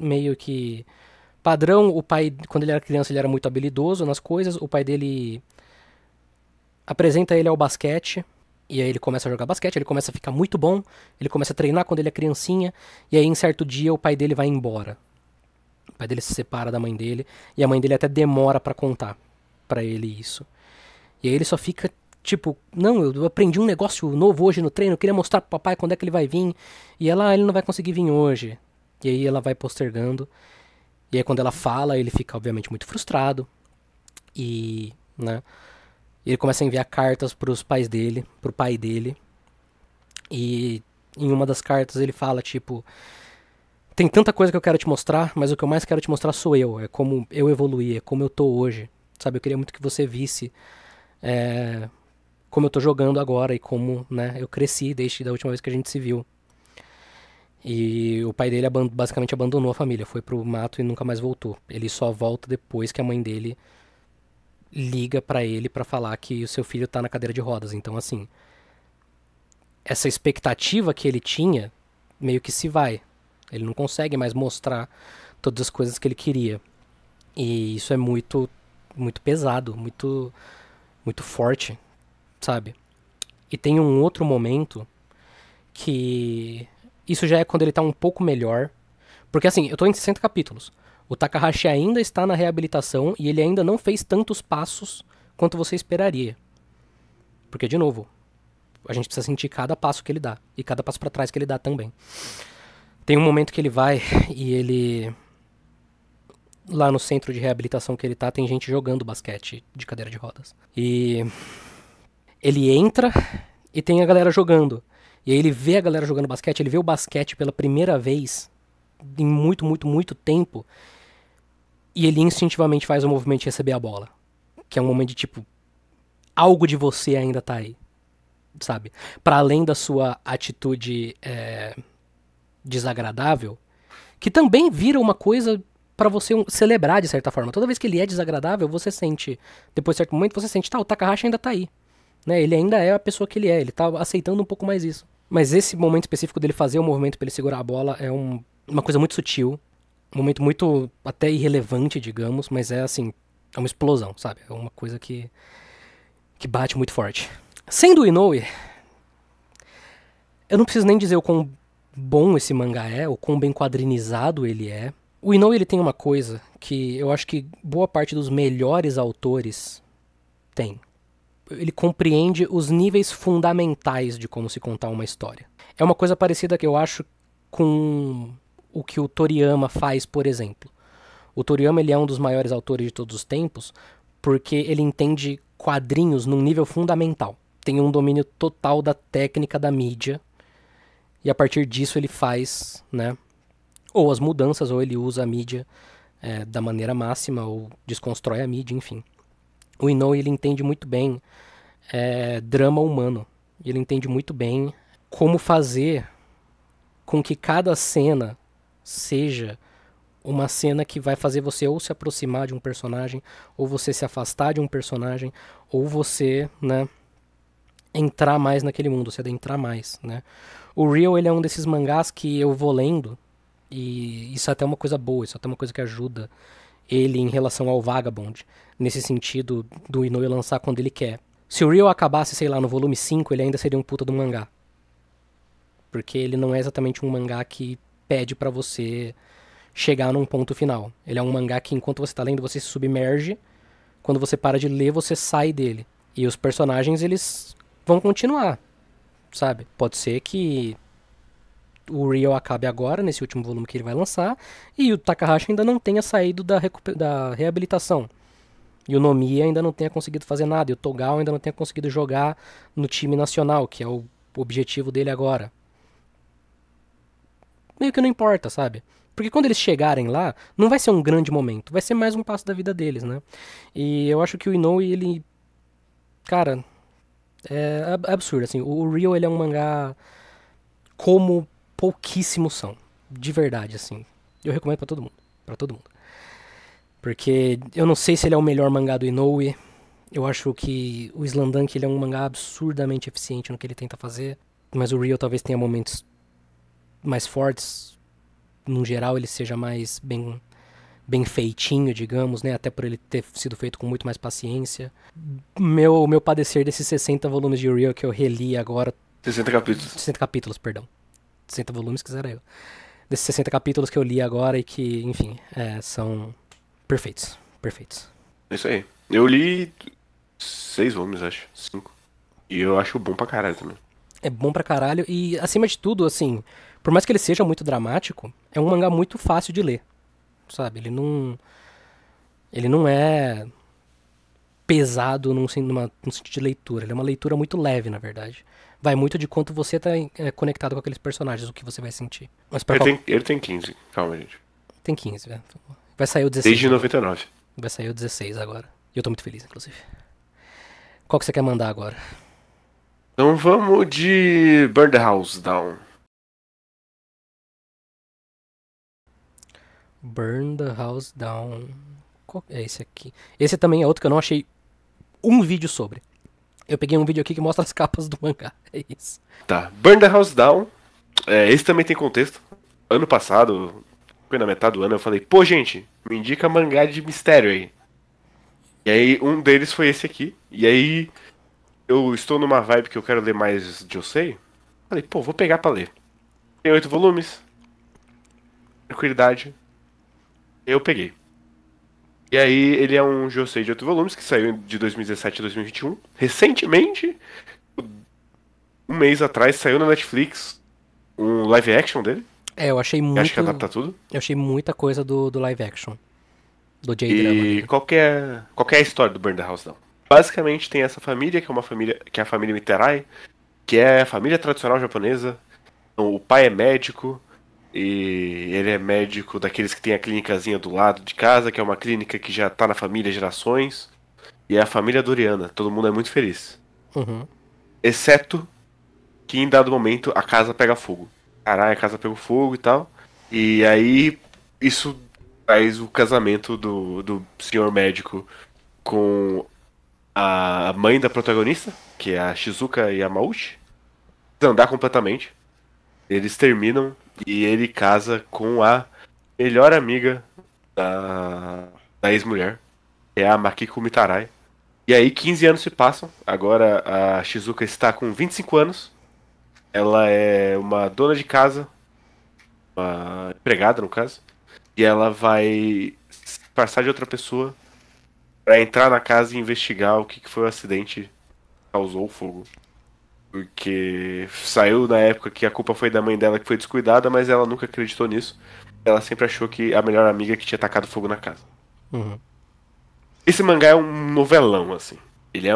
meio que padrão. O pai, quando ele era criança, ele era muito habilidoso nas coisas. O pai dele apresenta ele ao basquete. E aí ele começa a jogar basquete, ele começa a ficar muito bom. Ele começa a treinar quando ele é criancinha. E aí em certo dia o pai dele vai embora. O pai dele se separa da mãe dele. E a mãe dele até demora pra contar pra ele isso. E aí ele só fica tipo, não, eu aprendi um negócio novo hoje no treino, eu queria mostrar pro papai quando é que ele vai vir. E ela, ele não vai conseguir vir hoje. E aí ela vai postergando. E aí quando ela fala, ele fica obviamente muito frustrado. E, né, ele começa a enviar cartas pros pais dele, pro pai dele. E em uma das cartas ele fala, tipo, tem tanta coisa que eu quero te mostrar, mas o que eu mais quero te mostrar sou eu. É como eu evoluí, é como eu tô hoje. sabe? Eu queria muito que você visse como eu tô jogando agora e como, né, eu cresci desde a última vez que a gente se viu. E o pai dele basicamente abandonou a família, foi pro mato e nunca mais voltou. Ele só volta depois que a mãe dele liga pra ele pra falar que o seu filho tá na cadeira de rodas. Então, assim, essa expectativa que ele tinha meio que se vai. Ele não consegue mais mostrar todas as coisas que ele queria. E isso é muito, muito pesado, muito, muito forte, sabe? E tem um outro momento que isso já é quando ele tá um pouco melhor. Porque assim, eu tô em 60 capítulos. O Takahashi ainda está na reabilitação e ele ainda não fez tantos passos quanto você esperaria. Porque, de novo, a gente precisa sentir cada passo que ele dá. E cada passo pra trás que ele dá também. Tem um momento que ele vai e ele... Lá no centro de reabilitação que ele tá, tem gente jogando basquete de cadeira de rodas. E ele entra e tem a galera jogando. E aí ele vê a galera jogando basquete, ele vê o basquete pela primeira vez em muito, muito, muito tempo. E ele instintivamente faz o movimento de receber a bola. Que é um momento de tipo, algo de você ainda tá aí, sabe? Para além da sua atitude desagradável, que também vira uma coisa pra você celebrar de certa forma. Toda vez que ele é desagradável, você sente, depois de certo momento, você sente, tá, o Takahashi ainda tá aí. Né? Ele ainda é a pessoa que ele tá aceitando um pouco mais isso. Mas esse momento específico dele fazer o movimento pra ele segurar a bola é uma coisa muito sutil, um momento muito até irrelevante, digamos, mas é assim, é uma explosão, sabe? É uma coisa que bate muito forte. Sendo o Inoue, eu não preciso nem dizer o quão bom esse mangá é, o quão bem quadrinizado ele é. O Inoue, ele tem uma coisa que eu acho que boa parte dos melhores autores tem. Ele compreende os níveis fundamentais de como se contar uma história. É uma coisa parecida que eu acho com o que o Toriyama faz, por exemplo. O Toriyama, ele é um dos maiores autores de todos os tempos porque ele entende quadrinhos num nível fundamental. Tem um domínio total da técnica da mídia e a partir disso ele faz, né, ou as mudanças, ou ele usa a mídia da maneira máxima, ou desconstrói a mídia, enfim. O Inoue, ele entende muito bem drama humano. Ele entende muito bem como fazer com que cada cena seja uma cena que vai fazer você ou se aproximar de um personagem, ou você se afastar de um personagem, ou você, né, entrar mais naquele mundo, se adentrar mais, né. O Real, ele é um desses mangás que eu vou lendo, e isso é até uma coisa boa, isso é até uma coisa que ajuda ele em relação ao Vagabond, nesse sentido do Inoue lançar quando ele quer. Se o Real acabasse, sei lá, no volume 5, ele ainda seria um puta do mangá. Porque ele não é exatamente um mangá que pede pra você chegar num ponto final. Ele é um mangá que enquanto você tá lendo, você se submerge, quando você para de ler, você sai dele. E os personagens, eles vão continuar, sabe? Pode ser que o Real acabe agora, nesse último volume que ele vai lançar, e o Takahashi ainda não tenha saído da reabilitação. E o Nomiya ainda não tenha conseguido fazer nada, e o Togawa ainda não tenha conseguido jogar no time nacional, que é o objetivo dele agora. Meio que não importa, sabe? Porque quando eles chegarem lá, não vai ser um grande momento, vai ser mais um passo da vida deles, né? E eu acho que o Inoue, ele... Cara, é absurdo, assim. O Real, ele é um mangá como pouquíssimos são. De verdade, assim. Eu recomendo pra todo mundo. Pra todo mundo. Porque eu não sei se ele é o melhor mangá do Inoue. Eu acho que o Slamdunk, ele é um mangá absurdamente eficiente no que ele tenta fazer. Mas o Real talvez tenha momentos mais fortes. No geral, ele seja mais bem feitinho, digamos, né? Até por ele ter sido feito com muito mais paciência. Meu padecer desses 60 volumes de Real que eu reli agora... 60 capítulos. 60 capítulos, perdão. 60 volumes, quisera eu. Desses 60 capítulos que eu li agora e que, enfim, são perfeitos. Perfeitos. É isso aí. Eu li 6 volumes, acho. 5. E eu acho bom pra caralho também. É bom pra caralho. E, acima de tudo, assim, por mais que ele seja muito dramático, é um mangá muito fácil de ler. Sabe? Ele não é pesado num sentido de leitura. Ele é uma leitura muito leve, na verdade. Vai muito de quanto você tá conectado com aqueles personagens, o que você vai sentir. Mas ele tem 15, calma, gente. Tem 15, velho. Vai sair o 16. Desde 99. Vai sair o 16 agora. Eu tô muito feliz, inclusive. Qual que você quer mandar agora? Então vamos de Burn the House Down. Burn the House Down. Qual é esse aqui? Esse também é outro que eu não achei um vídeo sobre. Eu peguei um vídeo aqui que mostra as capas do mangá. É isso. Tá, Burn the House Down. Esse também tem contexto. Ano passado, foi na metade do ano, eu falei, pô, gente, me indica mangá de mistério aí. E aí, um deles foi esse aqui. E aí, eu estou numa vibe que eu quero ler mais de Josei. Falei, pô, vou pegar pra ler. Tem 8 volumes. Tranquilidade. Eu peguei. E aí, ele é um Josei de 8 volumes que saiu de 2017 a 2021. Recentemente, um mês atrás, saiu na Netflix um live action dele. Eu achei Que muito. acho que adapta tudo. Eu achei muita coisa do live action. Do J-drama E dele. qual que é a história do Burn the House Down? Basicamente tem essa família, que é uma família, que é a família Miterai, que é a família tradicional japonesa. Então, o pai é médico, e ele é médico daqueles que tem a clínicazinha do lado de casa, que é uma clínica que já tá na família há gerações. E é a família Doriana, todo mundo é muito feliz. Uhum. Exceto que em dado momento a casa pega fogo. Caralho, a casa pegou fogo e tal. E aí isso faz o casamento do senhor médico com a mãe da protagonista, que é a Shizuka Yamauchi, desandar completamente. Eles terminam e ele casa com a melhor amiga da ex-mulher, que é a Makiko Mitarai. E aí 15 anos se passam, agora a Shizuka está com 25 anos, ela é uma dona de casa, uma empregada no caso, e ela vai se passar de outra pessoa pra entrar na casa e investigar o que foi o acidente que causou o fogo. Porque saiu na época que a culpa foi da mãe dela que foi descuidada, mas ela nunca acreditou nisso. Ela sempre achou que a melhor amiga que tinha tacado fogo na casa. Uhum. Esse mangá é um novelão, assim. Ele é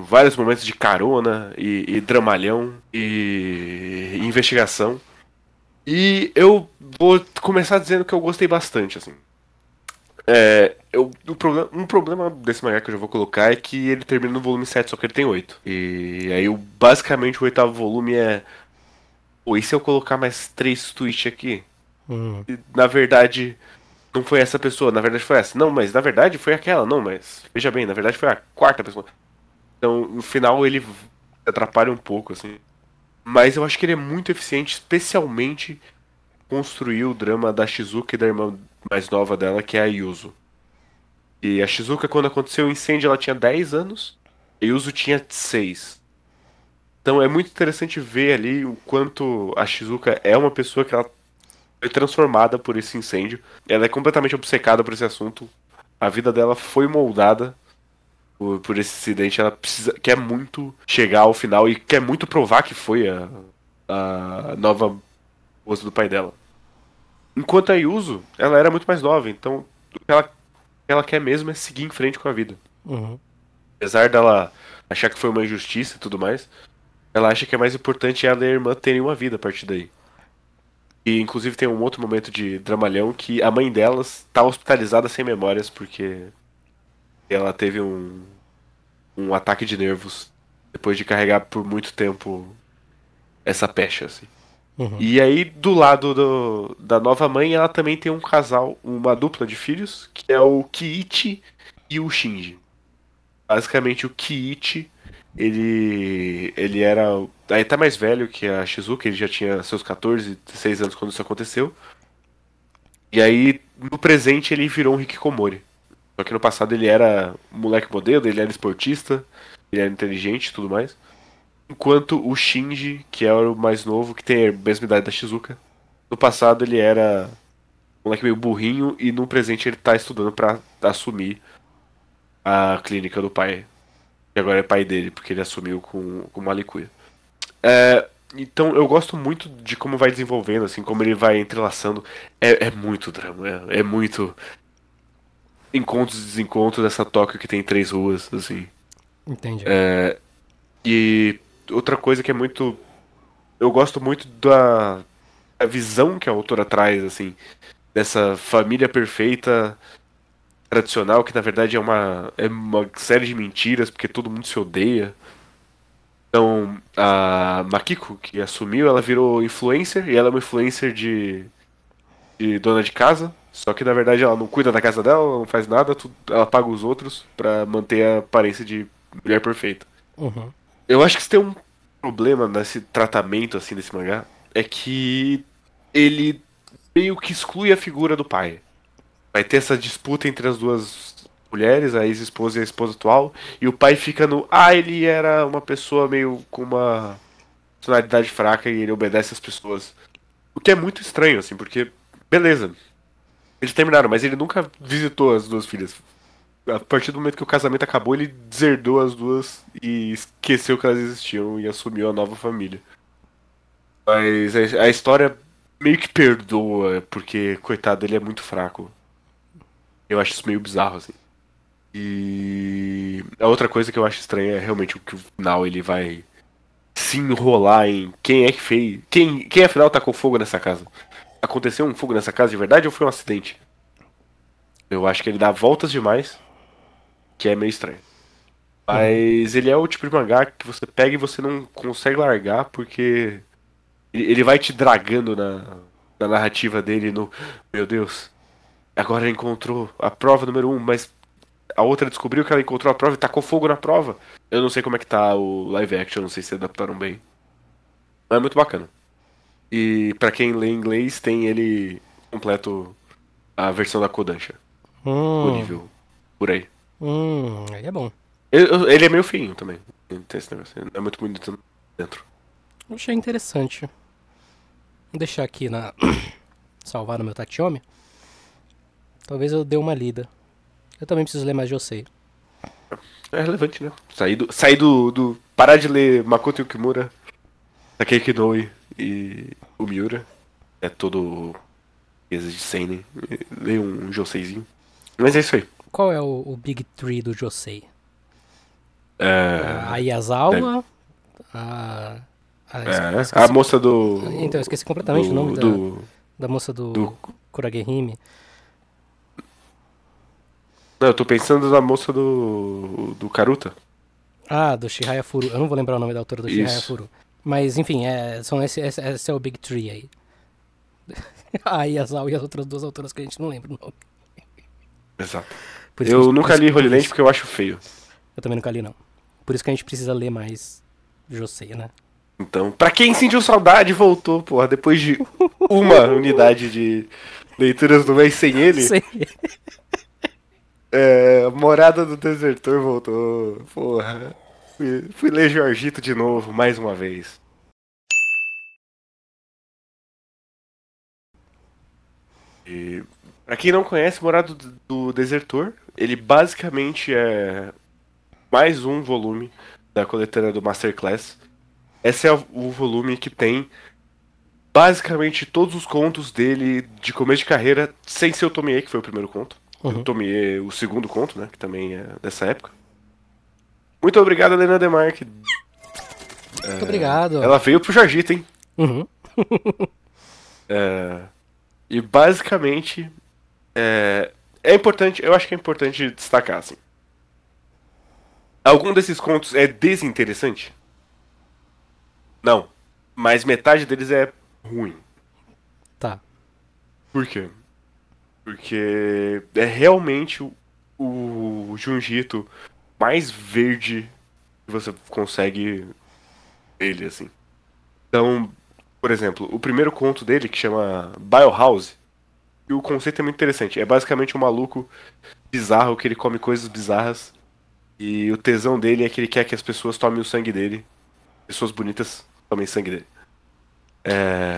vários momentos de carona e dramalhão e investigação. E eu vou começar dizendo que eu gostei bastante, assim. Um problema desse mangá que eu já vou colocar é que ele termina no volume 7, só que ele tem 8. E aí, basicamente, o oitavo volume é... Pô, e se eu colocar mais 3 tweets aqui? Uhum. E, na verdade, não foi essa pessoa, na verdade foi essa. Não, mas na verdade foi aquela. Não, mas veja bem, na verdade foi a quarta pessoa. Então, no final, ele atrapalha um pouco, assim. Mas eu acho que ele é muito eficiente, especialmente construir o drama da Shizuka e da irmã mais nova dela, que é a Yuzo. E a Shizuka, quando aconteceu o incêndio, ela tinha 10 anos, e a Yuzo tinha 6. Então é muito interessante ver ali o quanto a Shizuka é uma pessoa que ela foi transformada por esse incêndio. Ela é completamente obcecada por esse assunto. A vida dela foi moldada por esse acidente. Ela quer muito chegar ao final e quer muito provar que foi a nova esposa do pai dela. Enquanto a Yuzo, ela era muito mais nova, então o que ela quer mesmo é seguir em frente com a vida. Uhum. Apesar dela achar que foi uma injustiça e tudo mais, ela acha que é mais importante ela e a irmã terem uma vida a partir daí. E inclusive tem um outro momento de dramalhão que a mãe delas tá hospitalizada sem memórias porque ela teve um ataque de nervos depois de carregar por muito tempo essa pecha, assim. Uhum. E aí, do lado da nova mãe, ela também tem um casal, uma dupla de filhos, que é o Kiichi e o Shinji. Basicamente, o Kiichi, ele era aí tá mais velho que a Shizuka, ele já tinha seus 14, 16 anos quando isso aconteceu. E aí, no presente, ele virou um hikikomori. Só que no passado ele era um moleque modelo, ele era esportista, ele era inteligente e tudo mais. Enquanto o Shinji, que é o mais novo, que tem a mesma idade da Shizuka, no passado ele era um moleque meio burrinho e no presente ele tá estudando pra assumir a clínica do pai. Que agora é pai dele, porque ele assumiu com uma Malicuia. Então eu gosto muito de como vai desenvolvendo, assim, como ele vai entrelaçando. É muito drama, é muito encontros e desencontros dessa Tóquio que tem 3 ruas, assim. Entendi. E outra coisa que é muito. Eu gosto muito da a visão que a autora traz, assim, dessa família perfeita tradicional, que na verdade é uma série de mentiras, porque todo mundo se odeia. Então, a Makiko, que assumiu, ela virou influencer, e ela é uma influencer de dona de casa. Só que na verdade ela não cuida da casa dela, ela não faz nada, ela paga os outros pra manter a aparência de mulher perfeita. Uhum. Eu acho que se tem um problema nesse tratamento assim desse mangá, é que ele meio que exclui a figura do pai. Vai ter essa disputa entre as duas mulheres, a ex-esposa e a esposa atual, e o pai fica no, ele era uma pessoa meio com uma personalidade fraca e ele obedece às pessoas. O que é muito estranho, assim, porque, beleza, eles terminaram, mas ele nunca visitou as duas filhas. A partir do momento que o casamento acabou, ele deserdou as duas e esqueceu que elas existiam e assumiu a nova família. Mas a história meio que perdoa, porque, coitado, ele é muito fraco. Eu acho isso meio bizarro, assim. E a outra coisa que eu acho estranha é realmente o que o final ele vai se enrolar em quem é que fez. Quem afinal tacou fogo nessa casa? Aconteceu um fogo nessa casa de verdade ou foi um acidente? Eu acho que ele dá voltas demais, que é meio estranho. Uhum. Mas ele é o tipo de mangá que você pega e você não consegue largar porque ele vai te dragando na narrativa dele no. Meu Deus, agora ele encontrou a prova número um, mas a outra descobriu que ela encontrou a prova e tacou fogo na prova. Eu não sei como é que tá o live action, não sei se adaptaram bem. Mas é muito bacana. E pra quem lê inglês, tem ele completo a versão da Kodansha. Hum, Disponível por aí. aí é bom. Ele é meio feinho também. Tem esse negócio. Ele não é muito bonito dentro. Eu achei interessante. Vou deixar aqui salvar no meu Tachiomi. Talvez eu dê uma lida. Eu também preciso ler mais Josei. É relevante, né? Parar de ler Makoto Yukimura, Takeki Inoue e o Miura. É todo de seinen. Leia um Joseizinho. Mas é isso aí. Qual é o Big Three do Josei? A É, é, Yazawa, a... a esqueci, moça então, eu esqueci completamente o nome do, do, da moça do. do Kuragehime. Não, eu tô pensando na moça do Karuta. Ah, do Shihaya Furu. Eu não vou lembrar o nome da autora do Shihaya Isso, Furu. Mas, enfim, esse é o Big Three aí. A Yazawa e as outras duas autoras que a gente não lembra o nome. exato. Por isso que a Eu gente, nunca li por Holy Land isso. porque eu acho feio. Eu também nunca li, não. Por isso que a gente precisa ler mais Josei, né? Então, pra quem sentiu saudade, voltou, porra. Depois de uma unidade de leituras do mês sem ele, Sei. Morada do Desertor voltou. Porra. Fui ler Jorgito de novo, mais uma vez. E, pra quem não conhece, Morada do Desertor, ele basicamente é mais um volume da coletânea do Masterclass. Esse é o volume que tem basicamente todos os contos dele de começo de carreira, sem ser o Tomie, que foi o primeiro conto. E o Uhum. Tomie, o segundo conto, né? Que também é dessa época. Muito obrigado, Helena Demarque. Muito obrigado. Ela veio pro Jorgito, hein? Uhum. E basicamente é importante, eu acho que é importante destacar, assim. Algum desses contos é desinteressante? Não. Mas metade deles é ruim. Tá. Por quê? Porque é realmente o Junjito mais verde que você consegue ele, assim. Então, por exemplo, o primeiro conto dele, que chama Biohouse, e o conceito é muito interessante. É basicamente um maluco bizarro que ele come coisas bizarras. E o tesão dele é que ele quer que as pessoas tomem o sangue dele. Pessoas bonitas tomem sangue dele.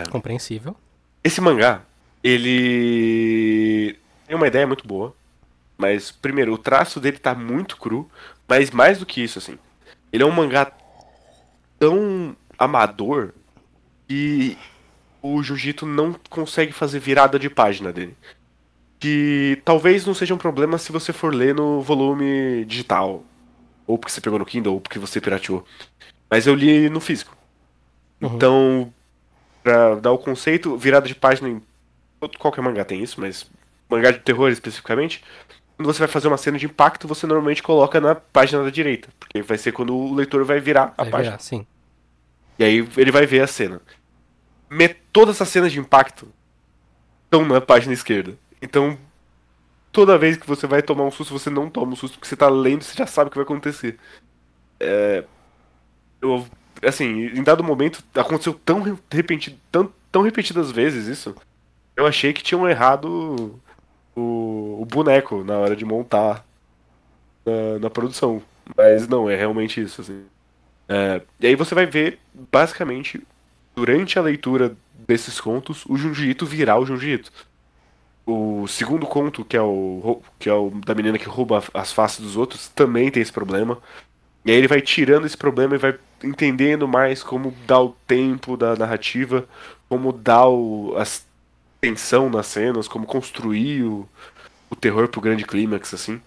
Compreensível. Esse mangá, ele tem uma ideia muito boa. Mas, primeiro, o traço dele tá muito cru. Mas mais do que isso, assim. Ele é um mangá tão amador que o Jiu-Jitsu não consegue fazer virada de página dele. Que talvez não seja um problema se você for ler no volume digital. Ou porque você pegou no Kindle, ou porque você pirateou. Mas eu li no físico. Uhum. Então, pra dar o conceito, virada de página em qualquer mangá tem isso, mas mangá de terror especificamente, quando você vai fazer uma cena de impacto, você normalmente coloca na página da direita, porque vai ser quando o leitor vai virar a Vai página. virar, sim. E aí ele vai ver a cena. Todas as cenas de impacto estão na página esquerda. Então, toda vez que você vai tomar um susto, você não toma um susto, porque você tá lendo, você já sabe o que vai acontecer. Eu, assim, em dado momento, aconteceu tão repetidas vezes isso. Eu achei que tinham errado o boneco na hora de montar na produção. Mas não, é realmente isso, assim. E aí você vai ver, basicamente, durante a leitura desses contos, o Junji Ito virar o Junji Ito. O segundo conto, que é o da menina que rouba as faces dos outros, também tem esse problema. E aí ele vai tirando esse problema e vai entendendo mais como dar o tempo da narrativa, como dar a tensão nas cenas, como construir o terror pro grande clímax, assim.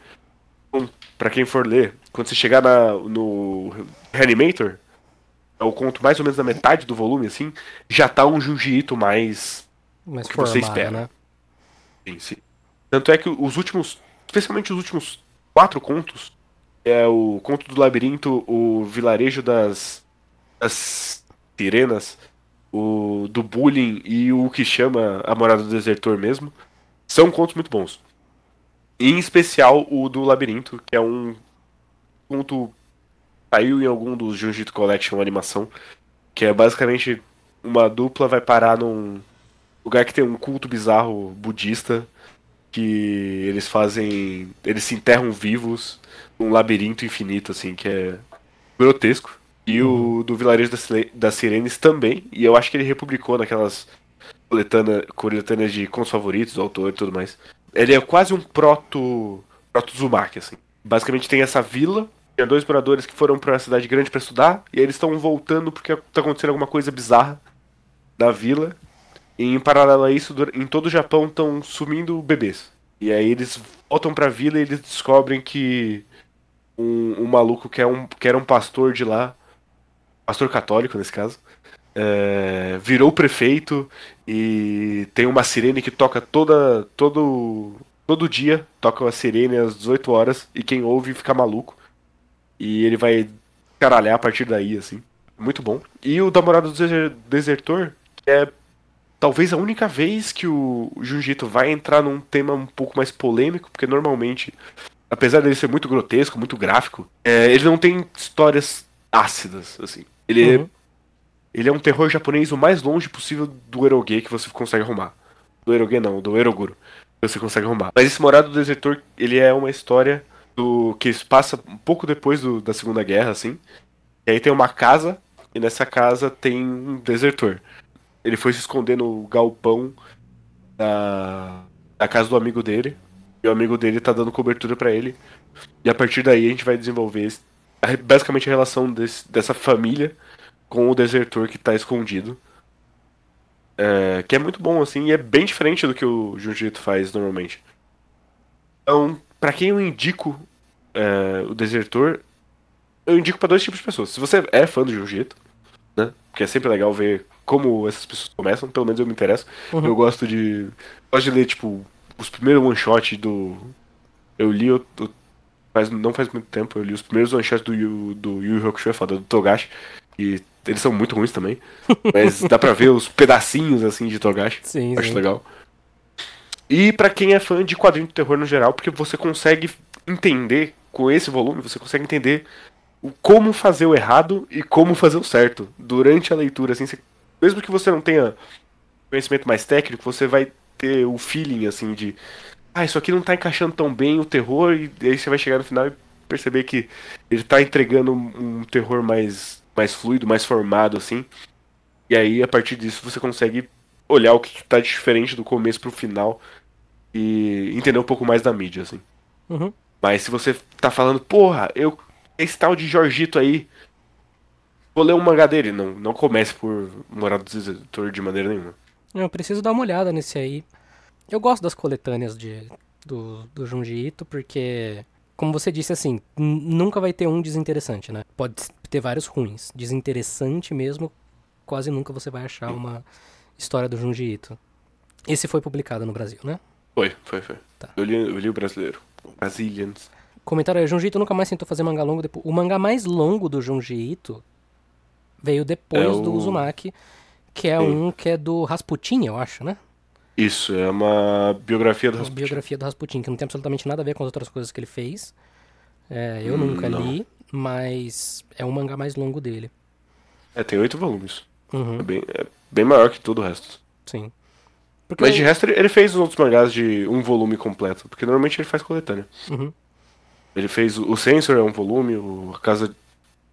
Bom, pra quem for ler, quando você chegar no Reanimator, é o conto mais ou menos da metade do volume, assim, já tá um Junji Ito mais Mais o que você formado, espera. né? Sim, sim. Tanto é que os últimos, especialmente os últimos 4 contos, é o Conto do Labirinto, o Vilarejo das Sirenas, o do Bullying e o que chama A Morada do Desertor mesmo, são contos muito bons. E, em especial o do Labirinto, que é um conto que saiu em algum dos Jujutsu Collection animação, que é basicamente uma dupla vai parar num lugar que tem um culto bizarro budista, que eles se enterram vivos num labirinto infinito, assim, que é grotesco. E Uhum. o do Vilarejo das Sirenes também, e eu acho que ele republicou naquelas coletâneas de contos favoritos do autor e tudo mais. Ele é quase um proto Uzumaki, assim. Basicamente tem essa vila, tem 2 moradores que foram pra cidade grande pra estudar, e aí eles estão voltando porque tá acontecendo alguma coisa bizarra na vila. E em paralelo a isso, em todo o Japão estão sumindo bebês. E aí eles voltam pra vila e eles descobrem que um maluco que era um pastor de lá, pastor católico nesse caso, virou prefeito e tem uma sirene que toca todo dia, toca uma sirene às 18 horas e quem ouve fica maluco. E ele vai caralhar a partir daí, assim. Muito bom. E o da Morada do Desertor, que é talvez a única vez que o Jiu-Jitsu vai entrar num tema um pouco mais polêmico, porque normalmente, apesar dele ser muito grotesco, muito gráfico, ele não tem histórias ácidas, assim. Uhum. Ele é um terror japonês o mais longe possível do eroge que você consegue arrumar. Do eroge não, do eroguro. Que você consegue arrumar. Mas esse Morado do Desertor, ele é uma história que se passa um pouco depois da Segunda Guerra, assim. E aí tem uma casa, e nessa casa tem um desertor. Ele foi se esconder no galpão da casa do amigo dele. E o amigo dele tá dando cobertura pra ele. E a partir daí a gente vai desenvolver basicamente a relação dessa família com o desertor que tá escondido. Que é muito bom, assim, e é bem diferente do que o Jiu-Jitsu faz normalmente. Então, pra quem eu indico o desertor, eu indico pra 2 tipos de pessoas. Se você é fã do Jiu-Jitsu, né? Porque é sempre legal ver como essas pessoas começam, pelo menos eu me interesso. Uhum. Eu gosto de ler, tipo, os primeiros one-shot do. Eu li não faz muito tempo, eu li os primeiros one-shots do Yu Yu Hakusho, é foda, do Togashi. E eles são muito ruins também. Mas dá pra ver os pedacinhos, assim, de Togashi. Sim, Acho sim. legal. E pra quem é fã de quadrinho de terror no geral, porque você consegue entender, com esse volume, você consegue entender como fazer o errado e como fazer o certo durante a leitura. Assim, mesmo que você não tenha conhecimento mais técnico, você vai ter o feeling assim de isso aqui não tá encaixando tão bem o terror, e aí você vai chegar no final e perceber que ele tá entregando um terror mais fluido, mais formado, assim. E aí, a partir disso, você consegue olhar o que tá diferente do começo pro final e entender um pouco mais da mídia, assim. Uhum. Mas se você tá falando, porra, esse tal de Jorgito aí, vou ler um mangá dele. Não, não comece por Morado do Desertor de maneira nenhuma. Eu preciso dar uma olhada nesse aí. Eu gosto das coletâneas do Junji Ito, porque, como você disse, assim, nunca vai ter um desinteressante, né? Pode ter vários ruins. Desinteressante mesmo, quase nunca você vai achar uma história do Junji Ito. Esse foi publicado no Brasil, né? Foi. Tá. Eu li o brasileiro. Brazilians. Comentário aí, Junji Ito nunca mais tentou fazer mangá longo depois. O mangá mais longo do Junji Ito veio É depois do o. Uzumaki, que é Sim. um que é do Rasputin, eu acho, né? Isso, é uma biografia do Uma Rasputin. biografia do Rasputin, que não tem absolutamente nada a ver com as outras coisas que ele fez. Eu nunca Não. li, mas é o mangá mais longo dele. Tem 8 volumes. Uhum, É bem maior que todo o resto. sim. Porque Mas de eu. resto, ele fez os outros mangás de um volume completo. Porque normalmente ele faz coletânea. Uhum, Ele fez o Sensor é um volume,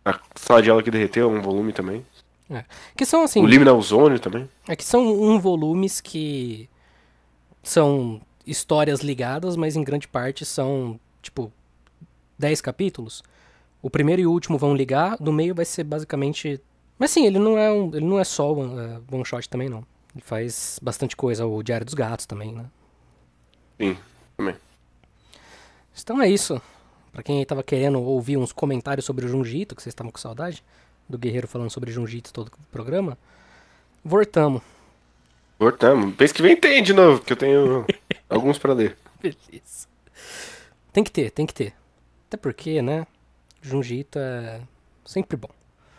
a Sala de Aula que Derreteu é um volume também. é. Que são O assim. Liminal Zone também. É que são volumes que são histórias ligadas, mas em grande parte são, tipo, 10 capítulos. O primeiro e o último vão ligar, do meio vai ser basicamente. Mas sim, ele não é só one shot também, não. Ele faz bastante coisa, o Diário dos Gatos também, né? Sim, também. Então é isso. Pra quem tava querendo ouvir uns comentários sobre o Junji Ito, que vocês estavam com saudade, do Guerreiro falando sobre Junji Ito todo o programa, voltamos. Voltamos. Mês que vem tem de novo, que eu tenho alguns pra ler. Beleza. Tem que ter, tem que ter. Até porque, né? Junji Ito é sempre bom.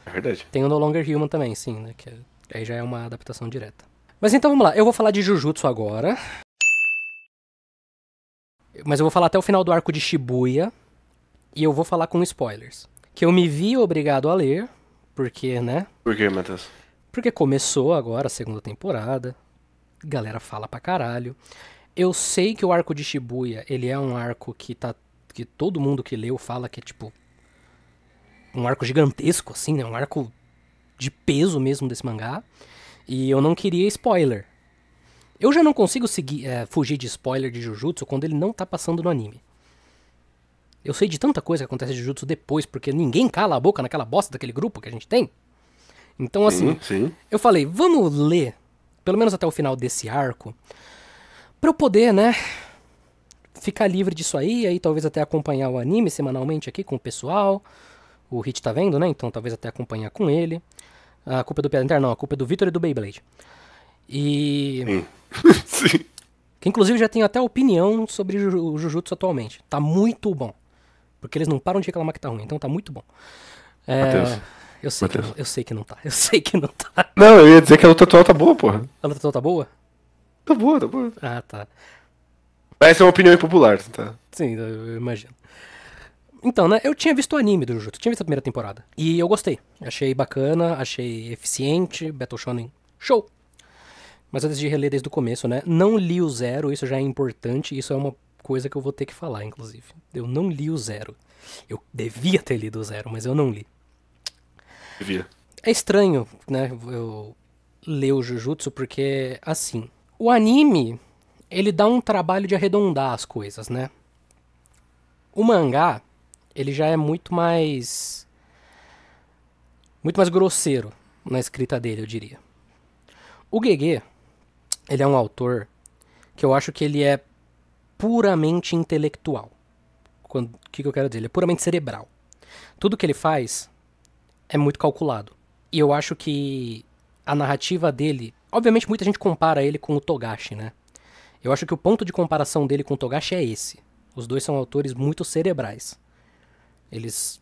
É verdade. Tem o No Longer Human também, sim, né? Aí já é uma adaptação direta. Mas então vamos lá, eu vou falar de Jujutsu agora. Mas eu vou falar até o final do arco de Shibuya. E eu vou falar com spoilers. Que eu me vi obrigado a ler, porque, né? Por que, Matheus? Porque começou agora a segunda temporada. Galera fala pra caralho. Eu sei que o arco de Shibuya, ele é um arco que todo mundo que leu fala que é tipo um arco gigantesco assim, né? Um arco de peso mesmo desse mangá. E eu não queria spoiler. Eu já não consigo fugir de spoiler de Jujutsu quando ele não tá passando no anime. Eu sei de tanta coisa que acontece de Jujutsu depois, porque ninguém cala a boca naquela bosta daquele grupo que a gente tem. Então, assim, Sim. eu falei, vamos ler, pelo menos até o final desse arco, pra eu poder, né, ficar livre disso aí talvez até acompanhar o anime semanalmente aqui com o pessoal. O Hit tá vendo, né? Então talvez até acompanhar com ele. A culpa é do Piada Interna, não, a culpa é do Victor e do Beyblade. E. Sim. Sim. Que inclusive já tenho até opinião sobre o Jujutsu atualmente. Tá muito bom. Porque eles não param de reclamar que tá ruim, então tá muito bom. Matheus. Eu sei, eu sei que não tá. Eu sei que não tá. Não, eu ia dizer que a luta atual tá boa, porra. A luta tá boa? Tá boa, tá boa. Ah, tá. Essa é uma opinião impopular, tá? Sim, eu imagino. Então, né, eu tinha visto o anime do Jujutsu, tinha visto a primeira temporada. E eu gostei. Achei bacana, achei eficiente, Battle Shonen, show! Mas eu decidi reler desde o começo, né? Não li o Zero, isso já é importante, isso é uma coisa que eu vou ter que falar, inclusive. Eu não li o Zero. Eu devia ter lido o Zero, mas eu não li. Devia. É estranho, né, eu ler o Jujutsu, porque, assim, o anime, ele dá um trabalho de arredondar as coisas, né? O mangá, ele já é muito mais grosseiro na escrita dele, eu diria. O Gege, ele é um autor que eu acho que ele é puramente intelectual. O que eu quero dizer? Ele é puramente cerebral. Tudo que ele faz é muito calculado. E eu acho que a narrativa dele... Obviamente muita gente compara ele com o Togashi, né? Eu acho que o ponto de comparação dele com o Togashi é esse. Os dois são autores muito cerebrais. Eles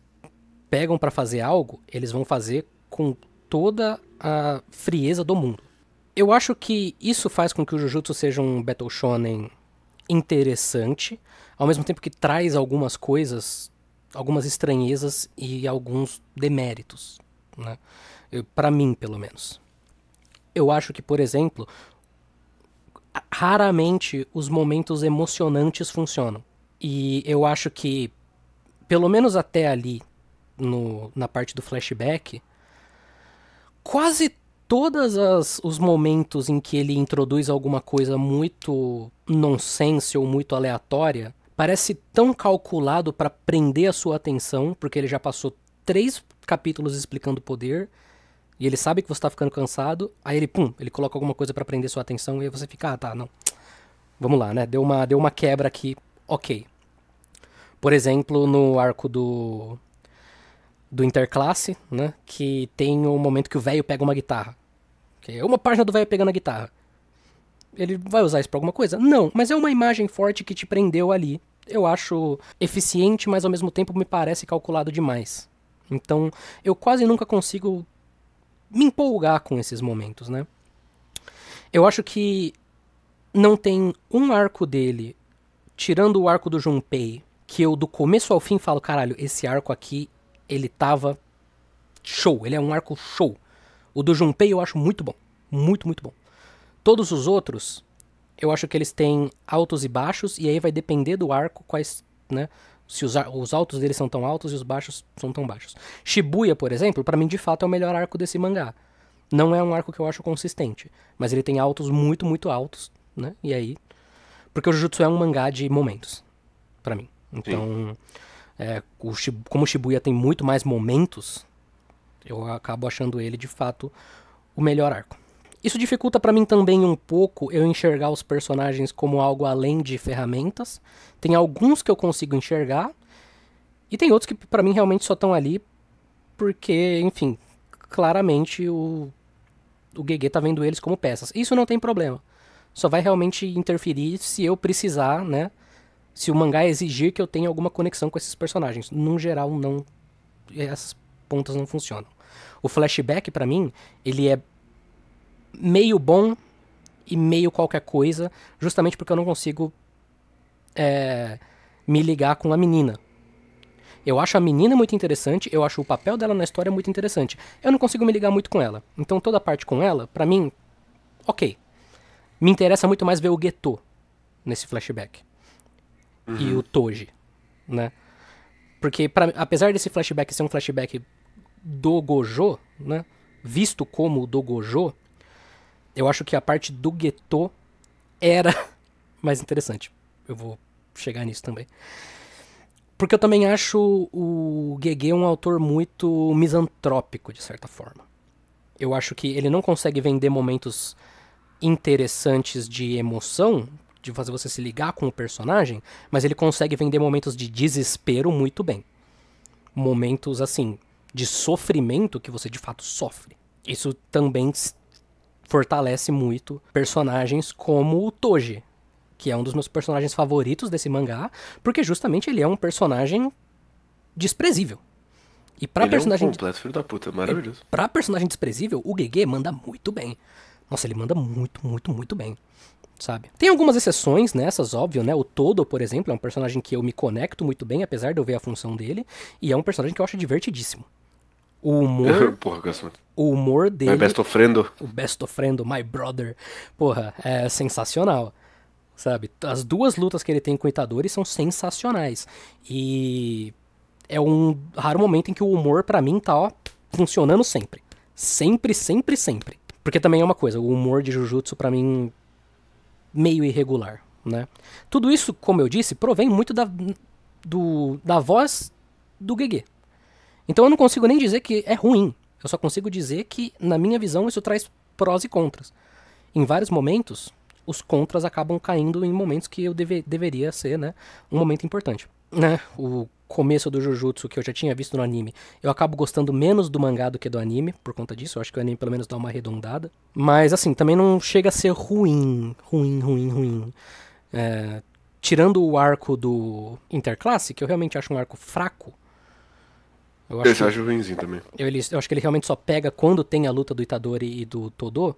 pegam pra fazer algo, eles vão fazer com toda a frieza do mundo. Eu acho que isso faz com que o Jujutsu seja um Battle Shonen interessante, ao mesmo tempo que traz algumas coisas, algumas estranhezas e alguns deméritos, né? Pra mim, pelo menos. Eu acho que, por exemplo, raramente os momentos emocionantes funcionam. E eu acho que, pelo menos até ali, na parte do flashback, quase todos os momentos em que ele introduz alguma coisa muito nonsense ou muito aleatória, parece tão calculado para prender a sua atenção, porque ele já passou 3 capítulos explicando o poder, e ele sabe que você tá ficando cansado, aí ele coloca alguma coisa para prender sua atenção, e aí você fica, tá, não. Vamos lá, né? Deu uma quebra aqui, ok. Por exemplo, no arco do Interclasse, né? Que tem um momento que o velho pega uma guitarra. Que é uma página do velho pegando a guitarra. Ele vai usar isso pra alguma coisa? Não, mas é uma imagem forte que te prendeu ali. Eu acho eficiente, mas ao mesmo tempo me parece calculado demais. Então, eu quase nunca consigo me empolgar com esses momentos, né? Eu acho que não tem um arco dele, tirando o arco do Junpei, que eu do começo ao fim falo, caralho, esse arco aqui, ele tava show, ele é um arco show. O do Junpei eu acho muito bom, muito, muito bom. Todos os outros, eu acho que eles têm altos e baixos, e aí vai depender do arco quais, né? Se os altos deles são tão altos e os baixos são tão baixos. Shibuya, por exemplo, pra mim de fato é o melhor arco desse mangá. Não é um arco que eu acho consistente, mas ele tem altos muito, muito altos, né? E aí... Porque o Jujutsu é um mangá de momentos, pra mim. Então, como o Shibuya tem muito mais momentos, eu acabo achando ele, de fato, o melhor arco. Isso dificulta pra mim também um pouco eu enxergar os personagens como algo além de ferramentas. Tem alguns que eu consigo enxergar, e tem outros que pra mim realmente só estão ali porque, enfim, claramente o Gege tá vendo eles como peças. Isso não tem problema. Só vai realmente interferir se eu precisar, né? Se o mangá exigir que eu tenha alguma conexão com esses personagens. No geral, não. Essas pontas não funcionam. O flashback, pra mim, ele é meio bom e meio qualquer coisa, justamente porque eu não consigo me ligar com a menina. Eu acho a menina muito interessante, eu acho o papel dela na história muito interessante. Eu não consigo me ligar muito com ela. Então toda a parte com ela, pra mim, ok. Me interessa muito mais ver o Geto nesse flashback. E o Toji, né? Porque apesar desse flashback ser um flashback do Gojo, né? Visto como do Gojo, eu acho que a parte do Geto era mais interessante. Eu vou chegar nisso também. Porque eu também acho o Gege um autor muito misantrópico, de certa forma. Eu acho que ele não consegue vender momentos interessantes de emoção, de fazer você se ligar com o personagem, mas ele consegue vender momentos de desespero muito bem. Momentos, assim, de sofrimento que você de fato sofre. Isso também fortalece muito personagens como o Toji, que é um dos meus personagens favoritos desse mangá, porque justamente ele é um personagem desprezível. E pra Ele personagem é um completo filho da puta, maravilhoso. Pra personagem desprezível, o Gege manda muito bem. Nossa, ele manda muito, muito, muito bem, sabe? Tem algumas exceções nessas, óbvio, né? O Todo, por exemplo, é um personagem que eu me conecto muito bem, apesar de eu ver a função dele, e é um personagem que eu acho divertidíssimo. O humor, Porra, gosto muito. o humor dele... My best friend. O best friend, my brother. Porra, é sensacional, sabe? As duas lutas que ele tem com o Itadori são sensacionais. E é um raro momento em que o humor, pra mim, tá, ó, funcionando sempre. Sempre, sempre, sempre. Porque também é uma coisa, o humor de Jujutsu, pra mim, meio irregular, né? Tudo isso, como eu disse, provém muito da voz do Gege. Então eu não consigo nem dizer que é ruim. Eu só consigo dizer que, na minha visão, isso traz prós e contras. Em vários momentos, os contras acabam caindo em momentos que eu deveria ser, né, um momento importante. Né? O começo do Jujutsu, que eu já tinha visto no anime, eu acabo gostando menos do mangá do que do anime, por conta disso. Eu acho que o anime pelo menos dá uma arredondada. Mas, assim, também não chega a ser ruim. Tirando o arco do Interclasse, que eu realmente acho um arco fraco. Esse eu acho ruimzinho também. Eu acho que ele realmente só pega quando tem a luta do Itadori e do Todo.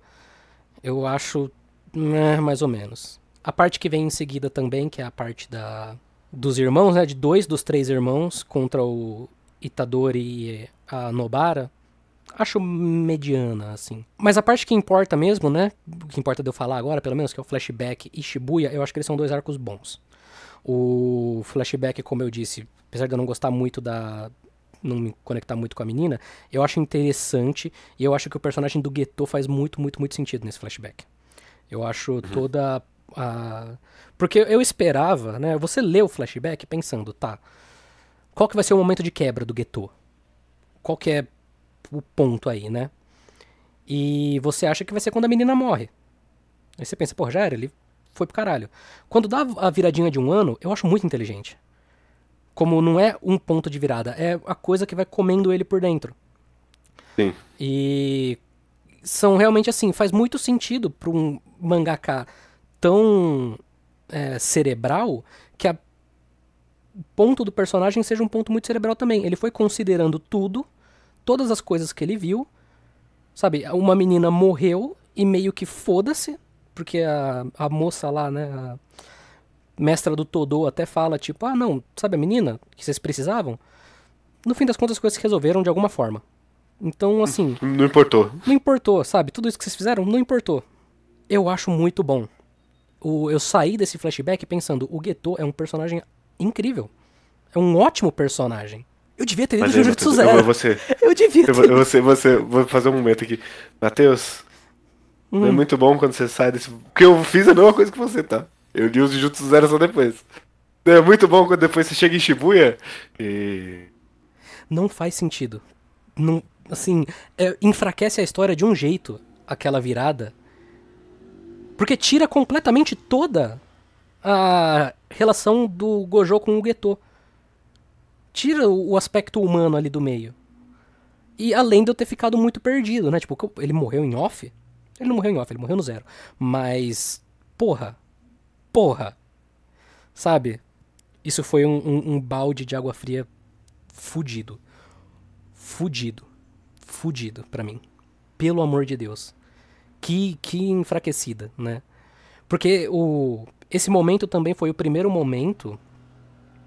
Eu acho mais ou menos. A parte que vem em seguida também, que é a parte dos irmãos, né? De 2 dos 3 irmãos contra o Itadori e a Nobara. Acho mediana, assim. Mas a parte que importa mesmo, né? O que importa de eu falar agora, pelo menos, que é o Flashback e Shibuya, eu acho que eles são 2 arcos bons. O Flashback, como eu disse, apesar de eu não gostar muito não me conectar muito com a menina, eu acho interessante e eu acho que o personagem do Geto faz muito, muito, muito sentido nesse flashback. Eu acho toda a... Porque eu esperava, né? Você lê o flashback pensando, tá, qual que vai ser o momento de quebra do Geto? Qual que é o ponto aí, né? E você acha que vai ser quando a menina morre. Aí você pensa, pô, já era, ele foi pro caralho. Quando dá a viradinha de 1 ano, eu acho muito inteligente. Como não é um ponto de virada, é a coisa que vai comendo ele por dentro. Sim. E são realmente assim, faz muito sentido para um mangaka tão cerebral que o ponto do personagem seja um ponto muito cerebral também. Ele foi considerando tudo, todas as coisas que ele viu, sabe? Uma menina morreu e meio que foda-se, porque a moça lá, né, a mestra do Todô até fala, tipo, ah, não, sabe a menina que vocês precisavam? No fim das contas, as coisas se resolveram de alguma forma. Então, assim... Não importou. Não importou, sabe? Tudo isso que vocês fizeram, não importou. Eu acho muito bom. Eu saí desse flashback pensando, o Geto é um personagem incrível. É um ótimo personagem. Eu devia ter lido Jujutsu Zero. Eu devia ter. Vou fazer um momento aqui. Matheus, é muito bom quando você sai desse... Porque eu fiz a mesma coisa que você, tá? Eu li os Jujutsu Zero só depois. É muito bom quando depois você chega em Shibuya e... Não faz sentido. Não, assim, enfraquece a história de um jeito, aquela virada. Porque tira completamente toda a relação do Gojo com o Geto. Tira o aspecto humano ali do meio. E além de eu ter ficado muito perdido, né? Tipo, ele morreu em off? Ele não morreu em off, ele morreu no Zero. Mas, porra. Sabe? Isso foi um balde de água fria fudido. Fudido pra mim. Pelo amor de Deus. Que enfraquecida, né? Porque esse momento também foi o primeiro momento,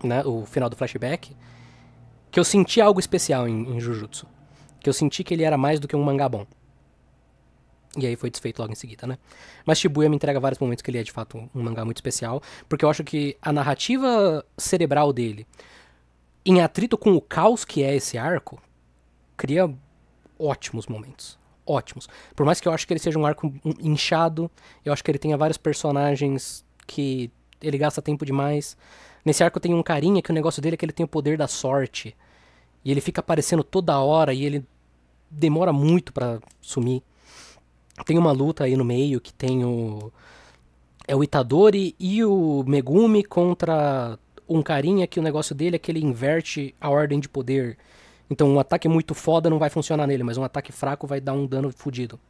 né? O final do flashback, que eu senti algo especial em Jujutsu. Que eu senti que ele era mais do que um mangá bom. E aí foi desfeito logo em seguida, né? Mas Shibuya me entrega vários momentos que ele é de fato um mangá muito especial, porque eu acho que a narrativa cerebral dele, em atrito com o caos que é esse arco, cria ótimos momentos. Ótimos. Por mais que eu acho que ele seja um arco inchado, eu acho que ele tenha vários personagens que ele gasta tempo demais. Nesse arco tem um carinha que o negócio dele é que ele tem o poder da sorte. E ele fica aparecendo toda hora e ele demora muito pra sumir. Tem uma luta aí no meio que tem o Itadori e o Megumi contra um carinha que o negócio dele é que ele inverte a ordem de poder. Então um ataque muito foda não vai funcionar nele, mas um ataque fraco vai dar um dano fudido.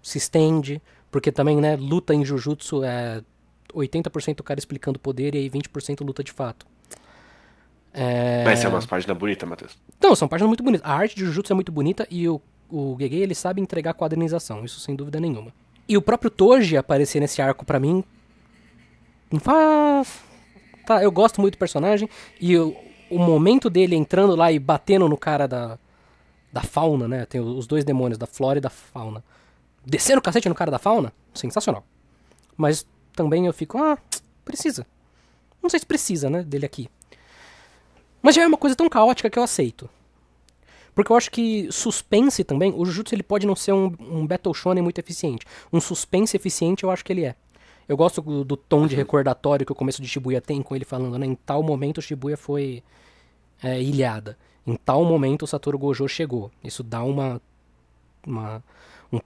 Se estende, porque também, né, luta em Jujutsu é 80% o cara explicando poder e aí 20% luta de fato. Mas é umas páginas bonitas, Matheus. Não, são páginas muito bonitas. A arte de Jujutsu é muito bonita e o Gege, ele sabe entregar quadrinização, isso sem dúvida nenhuma. E o próprio Toji aparecer nesse arco pra mim... Tá, eu gosto muito do personagem e o momento dele entrando lá e batendo no cara da fauna, né? Tem os dois demônios, da flora e da fauna. Descendo o cacete no cara da fauna, sensacional. Mas também eu fico, precisa. Não sei se precisa, né, dele aqui. Mas já é uma coisa tão caótica que eu aceito. Porque eu acho que suspense também, o Jujutsu ele pode não ser um Battle Shonen muito eficiente. Um suspense eficiente eu acho que ele é. Eu gosto do tom de recordatório que o começo de Shibuya tem com ele falando, né? Em tal momento Shibuya foi ilhada. Em tal momento o Satoru Gojo chegou. Isso dá um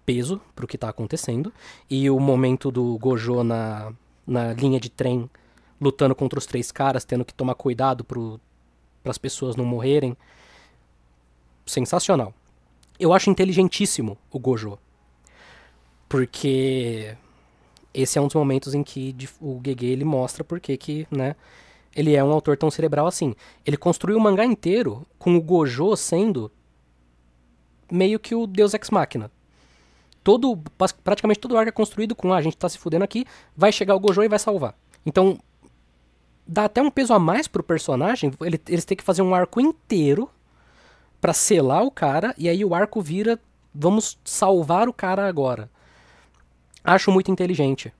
peso pro que tá acontecendo. E o momento do Gojo na linha de trem, lutando contra os três caras, tendo que tomar cuidado pras pessoas não morrerem. Sensacional. Eu acho inteligentíssimo o Gojo. Porque esse é um dos momentos em que o Gege ele mostra porque que, né, ele é um autor tão cerebral assim. Ele construiu o mangá inteiro com o Gojo sendo meio que o Deus Ex Machina. Praticamente todo o arco é construído com, a gente tá se fudendo aqui, vai chegar o Gojo e vai salvar. Então, dá até um peso a mais pro personagem, eles têm que fazer um arco inteiro pra selar o cara, e aí o arco vira, vamos salvar o cara agora. Acho muito inteligente,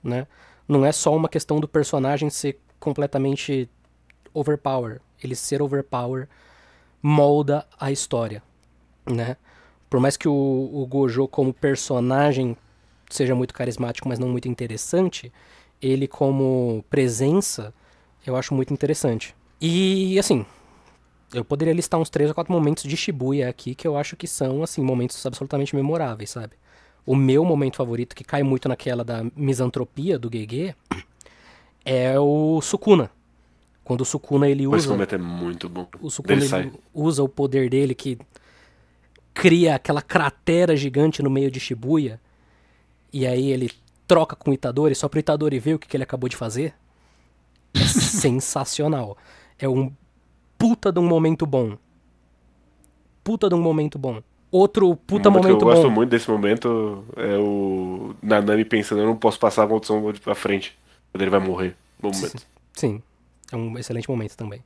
né? Não é só uma questão do personagem ser completamente overpower. Ele ser overpower molda a história, né? Por mais que o Gojo como personagem seja muito carismático, mas não muito interessante, ele como presença, eu acho muito interessante. E, assim, eu poderia listar uns 3 ou 4 momentos de Shibuya aqui que eu acho que são, assim, momentos absolutamente memoráveis, sabe? O meu momento favorito, que cai muito naquela da misantropia do Gege, é o Sukuna. Quando o Sukuna ele usa... Esse momento é muito bom. O Sukuna ele usa o poder dele que cria aquela cratera gigante no meio de Shibuya. E aí ele troca com o Itadori só pro Itadori ver o que ele acabou de fazer, é sensacional. É um puta de um momento bom. Puta de um momento bom. Outro puta momento bom. Eu gosto muito desse momento é o Nanami pensando, eu não posso passar a maldição pra frente. Quando ele vai morrer. No momento. Sim, é um excelente momento também.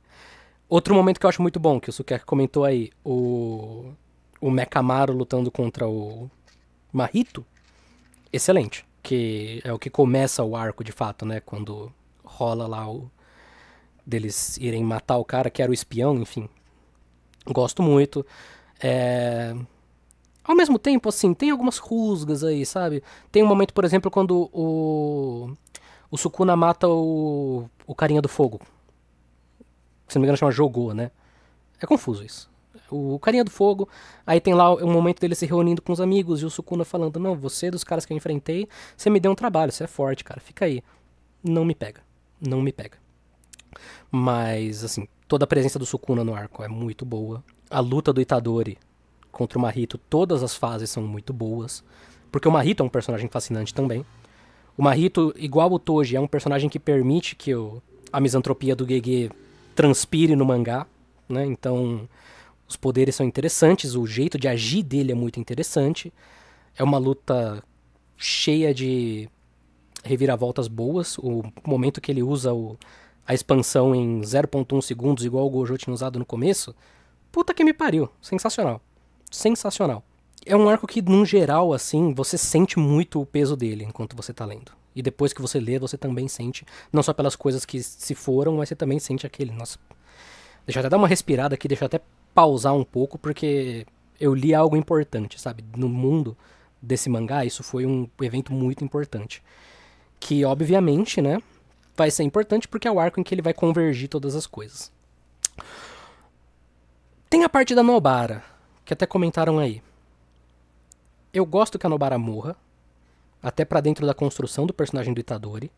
Outro momento que eu acho muito bom, que o Sukiyaki comentou aí, o Mekamaru lutando contra o Mahito, excelente. Que é o que começa o arco de fato, né? Quando rola lá deles irem matar o cara que era o espião, enfim. Gosto muito. Ao mesmo tempo, assim, tem algumas rusgas aí, sabe? Tem um momento, por exemplo, quando o Sukuna mata o carinha do fogo. Se não me engano chama Jogô, né? É confuso isso. O carinha do fogo, aí tem lá um momento dele se reunindo com os amigos e o Sukuna falando, não, você dos caras que eu enfrentei, você me deu um trabalho, você é forte, cara, fica aí. Não me pega. Não me pega. Mas, assim, toda a presença do Sukuna no arco é muito boa. A luta do Itadori contra o Mahito, todas as fases são muito boas. Porque o Mahito é um personagem fascinante também. O Mahito, igual o Toji, é um personagem que permite que a misantropia do Gege transpire no mangá, né? Então, os poderes são interessantes, o jeito de agir dele é muito interessante. É uma luta cheia de reviravoltas boas. O momento que ele usa a expansão em 0.1 segundos, igual o Gojo tinha usado no começo, puta que me pariu. Sensacional. Sensacional. É um arco que, num geral, assim, você sente muito o peso dele enquanto você tá lendo. E depois que você lê, você também sente, não só pelas coisas que se foram, mas você também sente aquele, nossa... Deixa eu até dar uma respirada aqui, deixa eu até pausar um pouco, porque eu li algo importante, sabe? No mundo desse mangá, isso foi um evento muito importante. Que, obviamente, né, vai ser importante porque é o arco em que ele vai convergir todas as coisas. Tem a parte da Nobara, que até comentaram aí. Eu gosto que a Nobara morra, até pra dentro da construção do personagem do Itadori,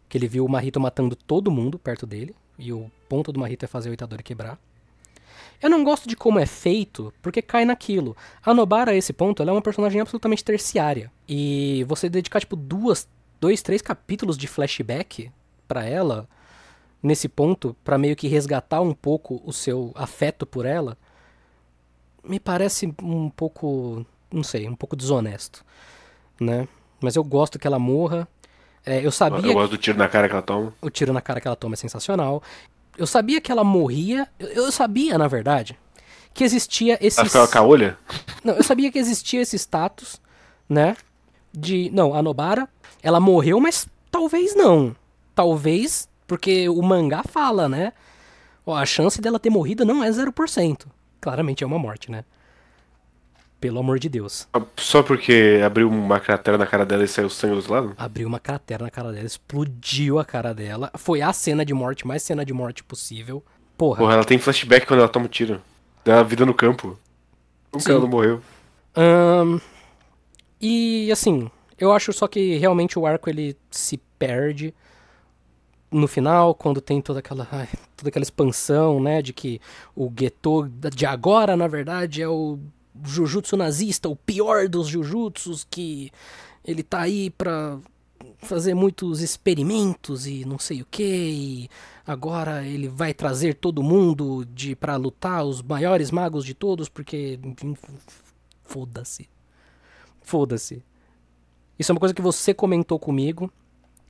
que ele viu o Mahito matando todo mundo perto dele, e o ponto do Mahito é fazer o Itadori quebrar. Eu não gosto de como é feito, porque cai naquilo. A Nobara, a esse ponto, ela é uma personagem absolutamente terciária. E você dedicar, tipo, 2, 3 capítulos de flashback pra ela, nesse ponto, pra meio que resgatar um pouco o seu afeto por ela, me parece um pouco, não sei, um pouco desonesto, né? Mas eu gosto que ela morra. Eu sabia... Eu gosto do tiro na cara que ela toma. O tiro na cara que ela toma é sensacional. Eu sabia que ela morria. Eu sabia, na verdade, que existia esse... Ela ficava com a olha? Não, eu sabia que existia esse status, né? Não, a Nobara, ela morreu, mas talvez não. Talvez, porque o mangá fala, né? Ó, a chance dela ter morrido não é 0%. Claramente é uma morte, né? Pelo amor de Deus. Só porque abriu uma cratera na cara dela e saiu sangue dos lados? Abriu uma cratera na cara dela, explodiu a cara dela. Foi a cena de morte, mais cena de morte possível. Porra, ela tem flashback quando ela toma um tiro. Dá vida no campo. Como que ela não morreu? E assim, eu acho só que realmente o arco ele se perde no final, quando tem toda aquela expansão, né, de que o Geto de agora, na verdade, é o Jujutsu nazista, o pior dos Jujutsus, que ele tá aí pra fazer muitos experimentos e não sei o que, e agora ele vai trazer todo mundo pra lutar, os maiores magos de todos, porque, enfim, foda-se. Foda-se. Isso é uma coisa que você comentou comigo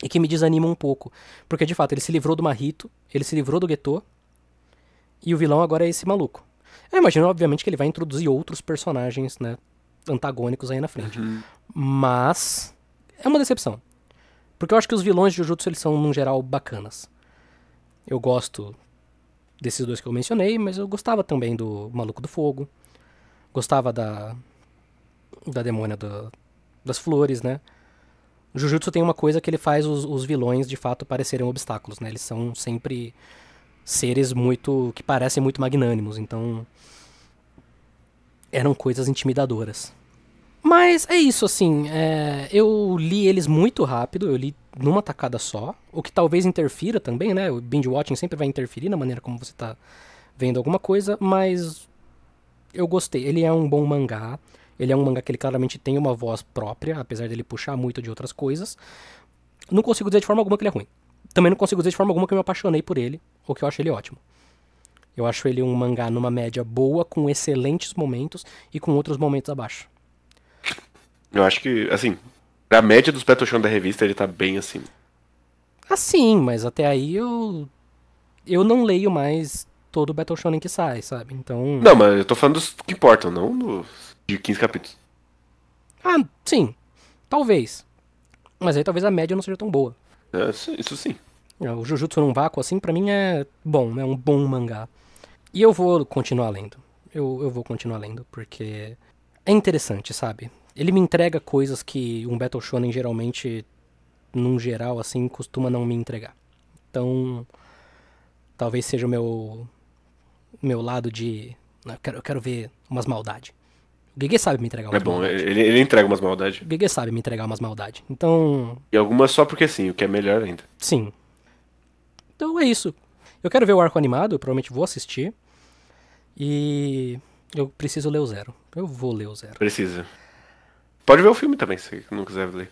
e que me desanima um pouco, porque de fato ele se livrou do Mahito, ele se livrou do Geto, e o vilão agora é esse maluco. Eu imagino, obviamente, que ele vai introduzir outros personagens, né, antagônicos aí na frente. Mas é uma decepção. Porque eu acho que os vilões de Jujutsu, eles são, num geral, bacanas. Eu gosto desses dois que eu mencionei, mas eu gostava também do Maluco do Fogo. Gostava da Demônia das Flores, né. Jujutsu tem uma coisa que ele faz os vilões, de fato, parecerem obstáculos, né. Eles são sempre seres que parecem muito magnânimos, então eram coisas intimidadoras. Mas é isso, assim, eu li eles muito rápido, eu li numa tacada só, o que talvez interfira também, né, o binge watching sempre vai interferir na maneira como você tá vendo alguma coisa, mas eu gostei, ele é um bom mangá, Ele é um mangá que ele claramente tem uma voz própria, apesar dele puxar muito de outras coisas. Não consigo dizer de forma alguma que ele é ruim. Também não consigo dizer de forma alguma que eu me apaixonei por ele, ou que eu acho ele ótimo. Eu acho ele um mangá numa média boa, com excelentes momentos e com outros momentos abaixo. Eu acho que, assim, pra média dos Battle Shonen da revista, ele tá bem acima. Assim, mas até aí eu não leio mais todo o Battle Shonen que sai, sabe? Então, Não, mas eu tô falando dos que importam, não dos de 15 capítulos. sim, talvez. Mas aí talvez a média não seja tão boa. Isso sim. O Jujutsu num vácuo, assim, pra mim é bom, é um bom mangá. E eu vou continuar lendo. Eu vou continuar lendo, porque é interessante, sabe? Ele me entrega coisas que um Battle Shonen geralmente, num geral, assim, costuma não me entregar. Então, talvez seja o meu lado de... Eu quero ver umas maldades. O Gege sabe me entregar É umas bom, maldades. ele entrega umas maldades. O Gege sabe me entregar umas maldades. Então, E algumas só porque sim, o que é melhor ainda. sim. Então é isso. Eu quero ver o arco animado, eu provavelmente vou assistir. E eu preciso ler o Zero. Eu vou ler o Zero. Precisa. Pode ver o filme também, se não quiser ler.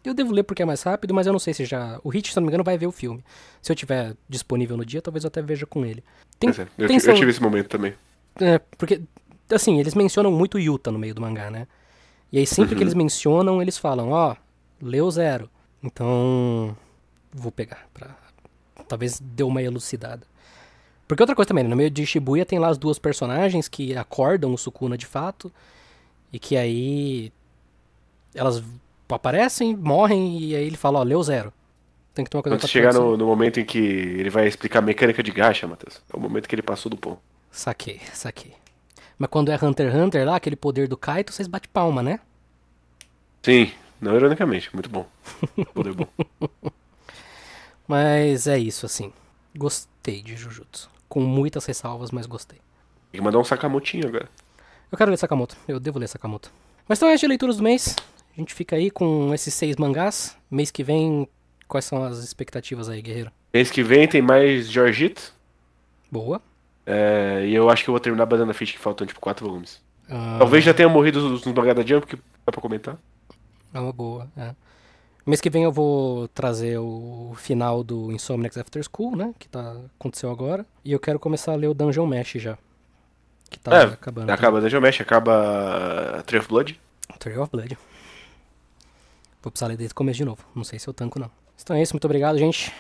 Eu devo ler porque é mais rápido, mas eu não sei se já... O Hit, se não me engano, vai ver o filme. Se eu tiver disponível no dia, talvez eu até veja com ele. Pois é, eu tive esse momento também. Porque, assim, eles mencionam muito Yuta no meio do mangá, né? E aí sempre que eles mencionam, eles falam, ó, lê o Zero. Então, vou pegar pra... Talvez dê uma elucidada. Porque outra coisa também, né? No meio de Shibuya tem lá as duas personagens que acordam o Sukuna de fato. E que aí elas aparecem, morrem e aí ele fala, ó, lê o Zero. Tem que tomar cuidado Quando com a chegar tradução. no momento em que ele vai explicar a mecânica de gacha, Matheus. É o momento que ele passou do ponto. Saquei, saquei. Mas quando é Hunter x Hunter lá, aquele poder do Kaito, vocês batem palma, né? Sim, não ironicamente, muito bom. Poder bom. Mas é isso, assim. Gostei de Jujutsu. Com muitas ressalvas, mas gostei. Tem que mandar um Sakamotinho agora. Eu quero ler Sakamoto. Eu devo ler Sakamoto. Mas então é de leituras do mês. A gente fica aí com esses 6 mangás. Mês que vem, quais são as expectativas aí, guerreiro? Mês que vem tem mais Jorjito. Boa. E eu acho que eu vou terminar Banana Fish, que faltam tipo 4 volumes. Ah, Talvez já tenham morrido os mangá da Jump, que dá pra comentar. é uma boa, é. Mês que vem eu vou trazer o final do Insomniacs After School, né? Que aconteceu agora. E eu quero começar a ler o Dungeon Mesh já. Que tá acabando. Acaba Dungeon Mesh, acaba Tree of Blood. Tree of Blood. Vou precisar ler desde o começo de novo. Não sei se eu tanco, não. Então é isso, muito obrigado, gente.